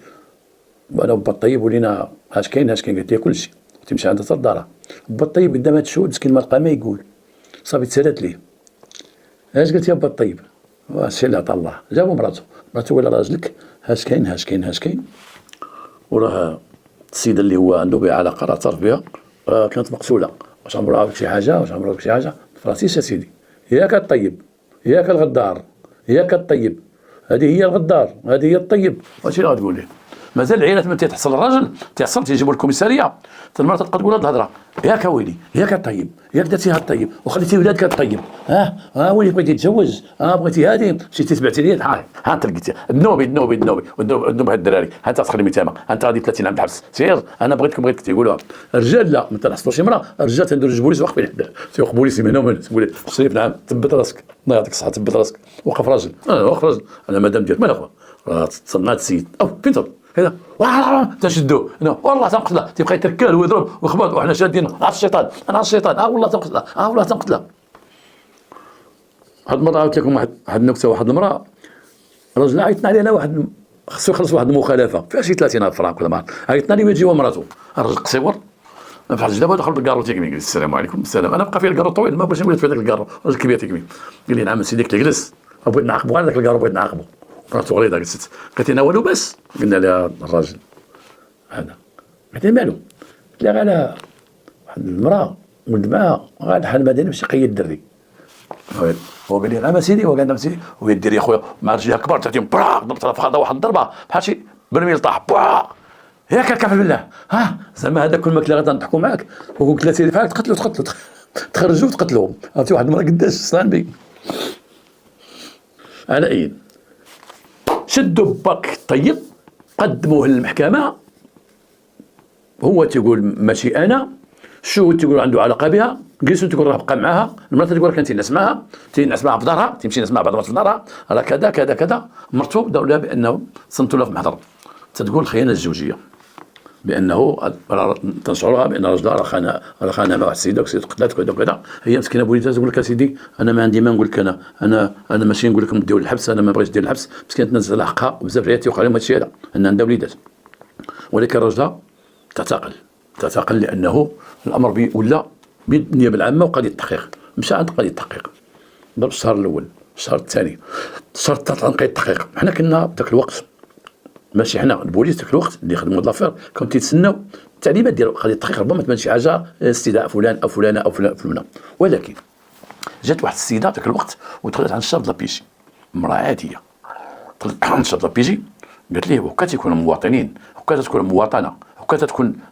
انا بالطيب ولينا اش كاين قالت لي كلشي، تمشي عندها حتى لدارها بالطيب قدام هاد الشهود مسكين ما لقى ما يقول، صافي تسالات ليه اش قلت يا با الطيب، الشيء اللي عطا الله. جابوا مراته ولا راجلك هاش كاين. وراه السيده اللي هو عنده بها علاقه راه اعترف بها، كانت مقتوله. واش عمرها بك شي حاجه؟ فراسيش يا سيدي، ياك الطيب ياك الغدار ياك الطيب، هذه هي الغدار هذه هي الطيب. واش اللي غتقول ليه؟ مازال العيالات من تيحصل الراجل تيحصل تيجيبوا الكوميساريه، المراه تبقى تقول هاد الهضره، ياك ويلي ياك الطيب ياك درتيها الطيب وخليتي ولادك الطيب، ويلي بغيتي تتزوج، بغيتي هادي مشيتي تبعتي لي، ها انت لقيتي الذنوبي هاد الدراري، ها انت تخلي ميتامه، انت غادي 30 عام تحبس، سير انا بغيتك تيقولوها. الرجال لا، ما تنحصلوش شي امراه، الرجال تنديروا البوليس واقفين حدا تيوقف بوليسي من هنا ومن هنا، شريف نعم ثبت راسك الله يعطيك الصحه ثبت راسك، وقف راجل وقف راجل، انا مدام ديالك مال اخويا راه تصنعت السيد فين تروح كذا تنشدوه والله تنقتله، تيبقى يتركل ويضرب ويخبط وحنا شادين عرف الشيطان والله تنقتله والله تنقتله. هاد المره عاودت لكم واحد النكته. واحد المراه راجل عيطنا عليه، واحد خصو يخلص واحد المخالفه فيها شي 30 فرانك ولا ما عيطنا ليه ويجي هو مراته، الراجل قصيور بحال دابا دخل بالكارو تيكمي قال السلام عليكم السلام، انا بقى فيه الكارو طويل ما بغيتش نولد في هذاك الكارو، راجل كبير تيكمي قال لي نعم سيدي تجلس بغيت نعاقبو على ذاك الكارو بغيت نعاقبو. مراتو غليظه قالت لنا والو بس، قلنا لها الراجل هذا قالت لي مالو، قلت لها على واحد المراه ولد معاها غاد حال مدني باش يقيد الدري، هو قال لي نعم سيدي، هو قال نعم سيدي، وهي دير يا خويا مع رجليها كبار تعطيهم براق ضربتها في واحد الضربه بحال شي برميل طاح براق، ياك الكعب بالله زعما هذا كل ماكله غادي نضحكوا معاك، وقلت لها سيدي فاك تقتلوا تخرجوا وتقتلوهم. عرفتي واحد المره قداش صانبي على اي شدوا باك طيب قدموه للمحكمه، هو تيقول ماشي انا، شو تيقول عنده علاقه بها، جلسوا تقول راه بقى معاها، المراه تقول كان تينعس معاها في دارها، تمشي نعس معها بعض المرات في دارها، راه كذا كذا كذا. مرتو داو لها بانه صنتوا لها في المحضر، تتقول الخيانه الزوجيه، بانه تنشعرها بان راجلها راه خانها مع واحد السيده قتلات كذا وكذا. هي مسكينه بوليتها تقول لك سيدي انا ما عندي ما نقول لك، انا ماشي نقول لكم ديروا الحبس، انا ما بغيتش ندير الحبس، مسكينه تنزل حقها وبزاف العيالات تيوقع لهم هذا الشيء هذا ان عندها وليدات، ولكن راجلها تعتقل لانه الامر ولا بالنيابه العامه وقضيه التحقيق، مشى عند قضيه التحقيق ضرب الشهر الاول الشهر الثاني الشهر الثالث عن قضيه التحقيق. حنا كنا ذاك الوقت ماشي حنا البوليس ذاك الوقت اللي خدموا لافير كانوا تيتسناو التعليمات ديال قضيه التحقيق، ربما تبان شي حاجه استدعاء فلان او فلانه او فلانه، ولكن جات واحد السيده ذاك الوقت ودخلت عند الشاب لابيجي، امراه عاديه دخلت عند الشاب لابيجي قالت ليه وكا تيكونوا مواطنين، وكا تكون مواطنه، وكا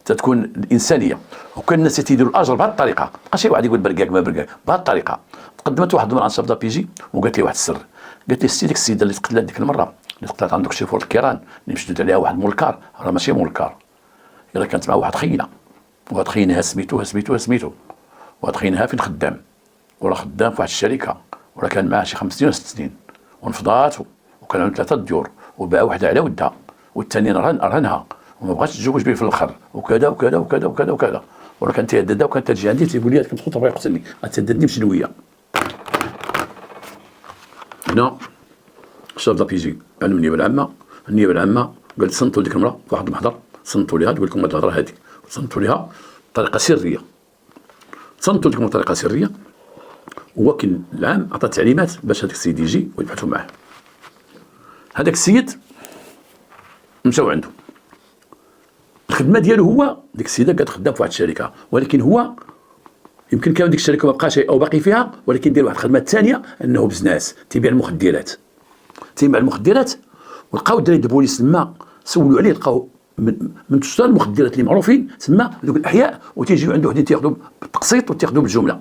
تكون الانسانيه، وكان الناس تيديروا الاجر بهذه الطريقه، بقى شي واحد يقول بركاك ما بركاك بهذه الطريقه. تقدمت واحد المراه عند الشاب لابيجي وقالت لي واحد السر، قالت لي ديك السيده اللي تقتلت ديك المره اللي قتلت عندك شي فور الكيران اللي مشدود عليها واحد مولكار، راه ماشي مولكار، الا كانت مع واحد خينا، وهاد خينها سميتو وهاد خينها فين خدام، وراه خدام في واحد الشركه، وراه كان معاه شي 5 سنين 6 سنين، ونفضات وكان عنده 3 ديور، وباع وحده على ودها والثانيه رهنها وما بغاتش تتزوج به في الاخر وكذا وكذا وكذا وكذا وكذا، وراه كان تيهددها وكانت تجي عندي تيقول لي كنت خطره يقتلني غتهددني بشنويه. هنا الشاب لابيجي علم النيابه العامه قالت صنتوا ديك المراه في واحد المحضر، صنتوا ليها تقول لكم هاد الهضره هذيك، صنتوا ليها بطريقه سريه، صنتوا لكم بطريقه سريه، وكيل العام عطى تعليمات باش هذاك السيد يجي ويبحثوا معاه. هذاك السيد مشاو عنده، الخدمه ديالو هو ديك السيده كانت خدام في واحد الشركه، ولكن هو يمكن كان ديك الشركه ما بقاش او باقي فيها، ولكن دير واحد الخدمه ثانيه انه بزناس تيبيع المخدرات، ولقاو الدراري البوليس تما سولوا عليه، لقاو من تشتري المخدرات اللي معروفين تما ذوك الاحياء، وتيجيو عنده وحدين تياخذوا بالتقسيط وتياخذوا بالجمله.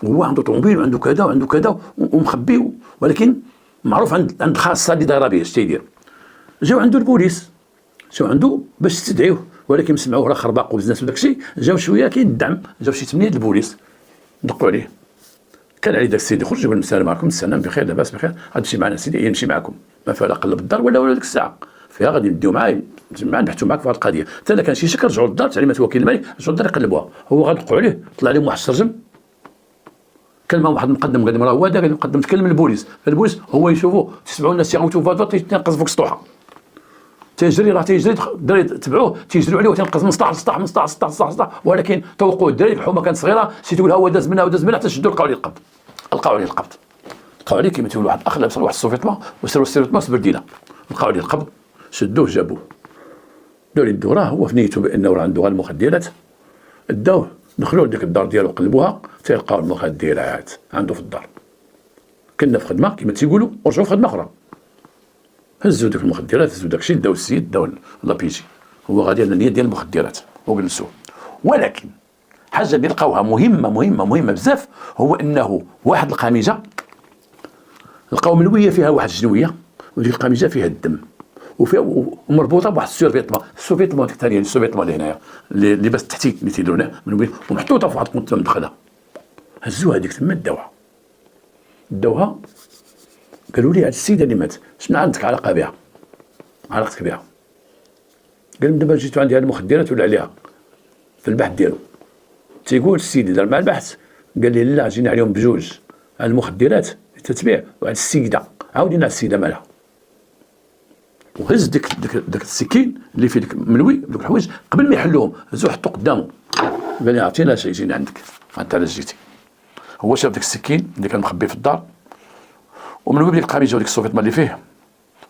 هو عنده طوموبيل وعنده كذا وعنده كذا ومخبي، ولكن معروف عند خاصه اللي دايره به. اش تيدير؟ جاو عنده البوليس، جاو عنده باش يستدعيوه، ولكن سمعوه راه خرباق وبزنس وداك الشيء، جاو شويه كيدعم، جاو شي 8 البوليس دقوا عليه. كان عليه داك السيد يخرج يقول السلام عليكم، السلام بخير لاباس بخير، غادي تمشي معنا سيدي، يمشي معكم، ما فيها لا قلب الدار ولا ديك الساعه فيها غادي نديو معاه نبحثوا معاك في هذه القضيه. حتى الا كان شي شك رجعوا للدار، تعليمات وكيل الملك، رجعوا للدار يقلبوها. هو غادقوا عليه، طلع عليهم واحد السرجم، كلمه واحد مقدم قال راه هو هذا، قال مقدم تكلم البوليس، البوليس هو يشوفوا تسمعوا الناس يغوتوا فاضوا تينقز فوق السطوحه، تيجري راه تيجري الدراري تبعوه تيجريو عليه وتنقز من سطح، ولكن توقعوا الدراري الحومه كانت صغيره، شي تقول هو داز منها حتى شدوا لقاو عليه القبض، لقاو عليه كيما تيقولوا واحد الاخ لابس واحد السوفيطما وسيروا السيروطما سبردينا، لقاو عليه القبض، شدوه جابوه، داو ليه الدوره. هو في نيته بانه راه عنده غير المخدرات، داوه دخلوا لديك الدار ديالو قلبوها، تلقاو المخدرات عنده في الدار. كنا في خدمه كما تيقولوا ورجعوا في خدمه اخرى، هزوا ديك المخدرات، هزوا داك الشيء، داو السيد، داو لابيجي، هو غادي على النيه ديال المخدرات وجلسوه. ولكن حاجه اللي لقاوها مهمه بزاف، هو انه واحد القميجه لقاو ملويه فيها واحد الجنويه، وديك القميجه فيها الدم وفيها ومربوطه بواحد السوفيطما ديك الثانيه، السوفيطما اللي هنايا اللي بس تحتي اللي تيديروا ملويه ومحطوطه في واحد القنطه مدخله. هزوها هذيك تما داوها قالوا لي هاد السيده اللي مات شنو عندك علاقه بها؟ علاقتك بها؟ قال لهم دابا جيتو عندي هاد المخدرات ولا عليها في البحث ديالو. تيقول السيد دار مع البحث، قال لي لا جينا عليهم بجوج، على المخدرات تتبيع وعلى السيده، عاودينا على السيده مالها. وهز داك السكين اللي فيه ملوي دوك الحوايج قبل ما يحلوهم، هزو حطو قدامه، قال لي عرفتي لا شي جينا عندك، انت علاش جيتي؟ هو شاف داك السكين اللي كان مخبي في الدار وملوي بديك القميجه وديك السوفيطما اللي فيه،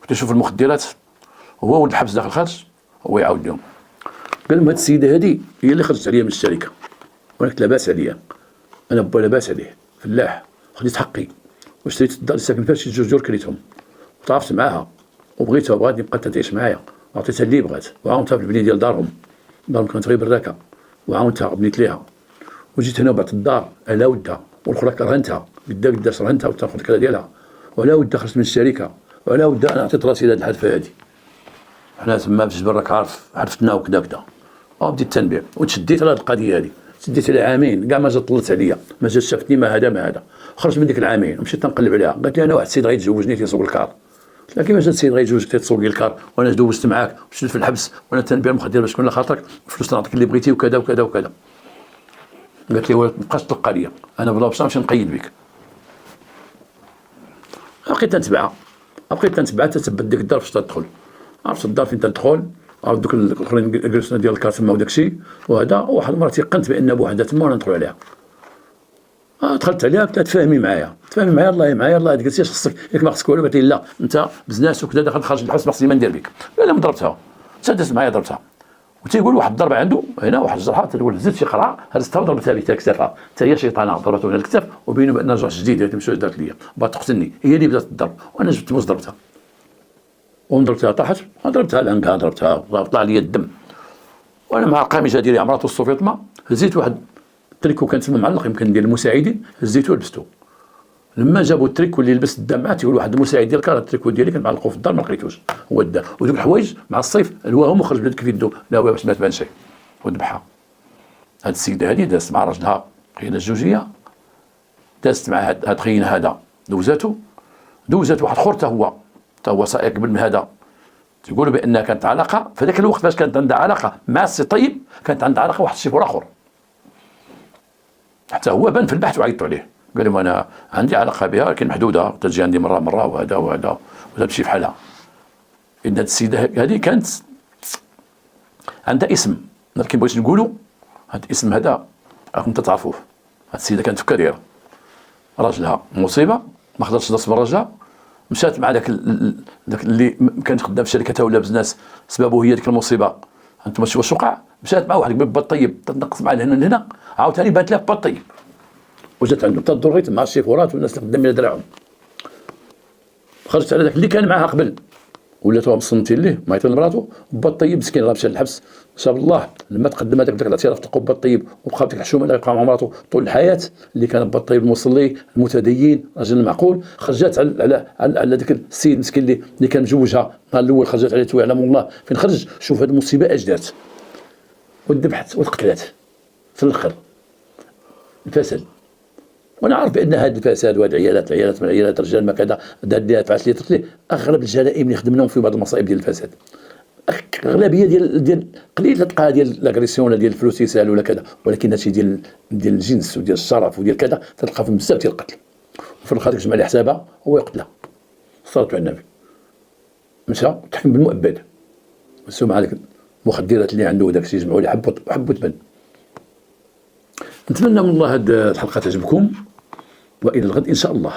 وتشوف المخدرات، هو ولد الحبس داخل الخارج، هو يعاود لهم. قال لهم هاد السيده هادي هي اللي خرجت عليا من الشركه، وانا كنت لاباس عليا، انا با لاباس عليه فلاح، خديت حقي واشتريت الدار اللي ساكن فيها شي 2 جور كريتهم، وتعرفت معاها وبغيتها وبغات تبقى تعيش معايا، وعطيتها اللي بغات، وعاونتها في البنيه ديال دارهم كانت غير براكه، وعاونتها بنيت ليها، وجيت هنا وبعت الدار على ودها، والاخرى كرهنتها قدا شرهنتها وتاخذ الكلا ديالها، وعلى ودها خرجت من الشركه، وعلى ودها انا عطيت راسي لهاد الحرفه هادي. حنا تما في الجبل راك عرفتنا وكذا بديت التنبيع وتشديت على هاد القضيه هادي، شديت على عامين كاع ما جات طلت عليا، ما جات شافتني ما هذا، خرجت من ديك العامين ومشيت تنقلب عليها، قالت لي انا واحد السيد غيتزوجني تيسوق الكار. قلت لها كيفاش هاد السيد غيتزوجك تيسوق الكار وانا دوزت معاك وشدت في الحبس وانا تنبيع المخدر باش تكون على خاطرك، فلوس نعطيك اللي بغيتي وكذا وكذا وكذا. قالت لي ما تبقاش تلقى ليا، انا بلا باش نمشي نقيد بك. بقيت نتبعها تثبت ديك الدار فاش تدخل، عرفت الدار فين تدخل، عرفت دوك الاخرين جلسنا ديال الكار تما وداك الشيء، وهذا واحد المره تيقنت بان بوحدها تما وانا ندخل عليها. دخلت عليها قلت لها تفاهمي معايا الله معايا الله، قالت لي اش خصك ياك ما خصك والو، قالت لي لا انت بزناس وكذا دخلت خارج الحبس ما خصني ما ندير بك. قال لها ضربتها، تسدست معايا ضربتها، وتيقول واحد الضربه عنده هنا واحد الجرحه، تقول هزت شي قرعه هزتها وضربتها لي كتافها، حتى هي شيطانه ضربته على الكتاف، وبينوا بان رجع جديد هذه مشات دارت ليا بغات تقتلني، هي اللي بدات تضرب وانا جبت موس ضربتها وضربتها طاحت، ضربتها العنقه، ضربتها طلع لي الدم، وانا مع القميجه ديالي عمرات السوفيطما هزيت واحد التريكو كان تما معلق يمكن ديال المساعدين، هزيتو ولبستو. لما جابوا التريكو اللي لبس الدم معاه تيقول واحد المساعد ديال الكار التريكو ديالي كان معلقو في الدار ما لقيتوش، هو دا ودوك الحوايج مع الصيف الواهم وخرج بلاد كيف يدو لا باش ما تبان شيء وذبحها. هاد السيده هادي دازت مع راجلها خينا الجوجيه، دازت مع هاد خينا هذا دوزات واحد اخر حتى هو سائق قبل من هذا، تيقولوا بانها كانت علاقه في ذاك الوقت فاش كانت عندها علاقه مع السي طيب، كانت عندها علاقه واحد الشيفور اخر، حتى هو بان في البحث وعيطوا عليه قال لهم انا عندي علاقه بها لكن محدوده، تجي عندي مره وهذا ولا تمشي في حالها. ان هذه السيده هذه كانت عندها اسم، لكن بغيت نقولوا هذا الاسم هذا انت تعرفوه. هذه السيده كانت في كاريره، راجلها مصيبه ما قدرتش تصبر راجلها، مشات مع داك اللي كانت خدام في شركتها ولا بزنس سببه هي ديك المصيبه، انتم شوفوا واش وقع، مشات مع واحد باب الطيب تنقص معاه لهنا عاوتاني بانت لها باب الطيب، وجات عنده تضريت مع الشيفورات والناس اللي قدام من دراعهم، خرجت على ذاك اللي كان معها قبل ولا تو مصنتين ليه ما يطير لمراتو. با الطيب مسكين راه مشى للحبس شاف الله لما تقدم هذاك الاعتراف تلقاو با الطيب وبقى بديك الحشومه اللي يبقى مع مراتو طول الحياه، اللي كان با الطيب المصلي المتدين رجل معقول. خرجت على ذاك السيد مسكين اللي كان مجوجها النهار الاول، خرجت عليه ويعلم الله فين خرج. شوف هذه المصيبه اجدات وذبحت وتقتلت في الاخر الفساد. وانا عارف بان هذا الفساد وهذه العيالات من عيالات الرجال ما كذا اللي فعلت لي اغلب الجرائم اللي خدمناهم في بعض المصائب ديال الفساد. اغلبيه ديال قليل تلقى ديال لاغريسيون ديال الفلوس يسال ولا كذا، ولكن هادشي ديال الجنس وديال الشرف وديال كذا تلقى في بزاف ديال القتل. وفي الاخر تجمع لي حسابها هو يقتلها. صلاه على النبي مشى تحكم بالمؤبد مسوم عليك المخدرات اللي عنده وداك الشيء يجمعوا لي حبوا تبان. نتمنى من الله هذه الحلقه تعجبكم، والى الغد ان شاء الله.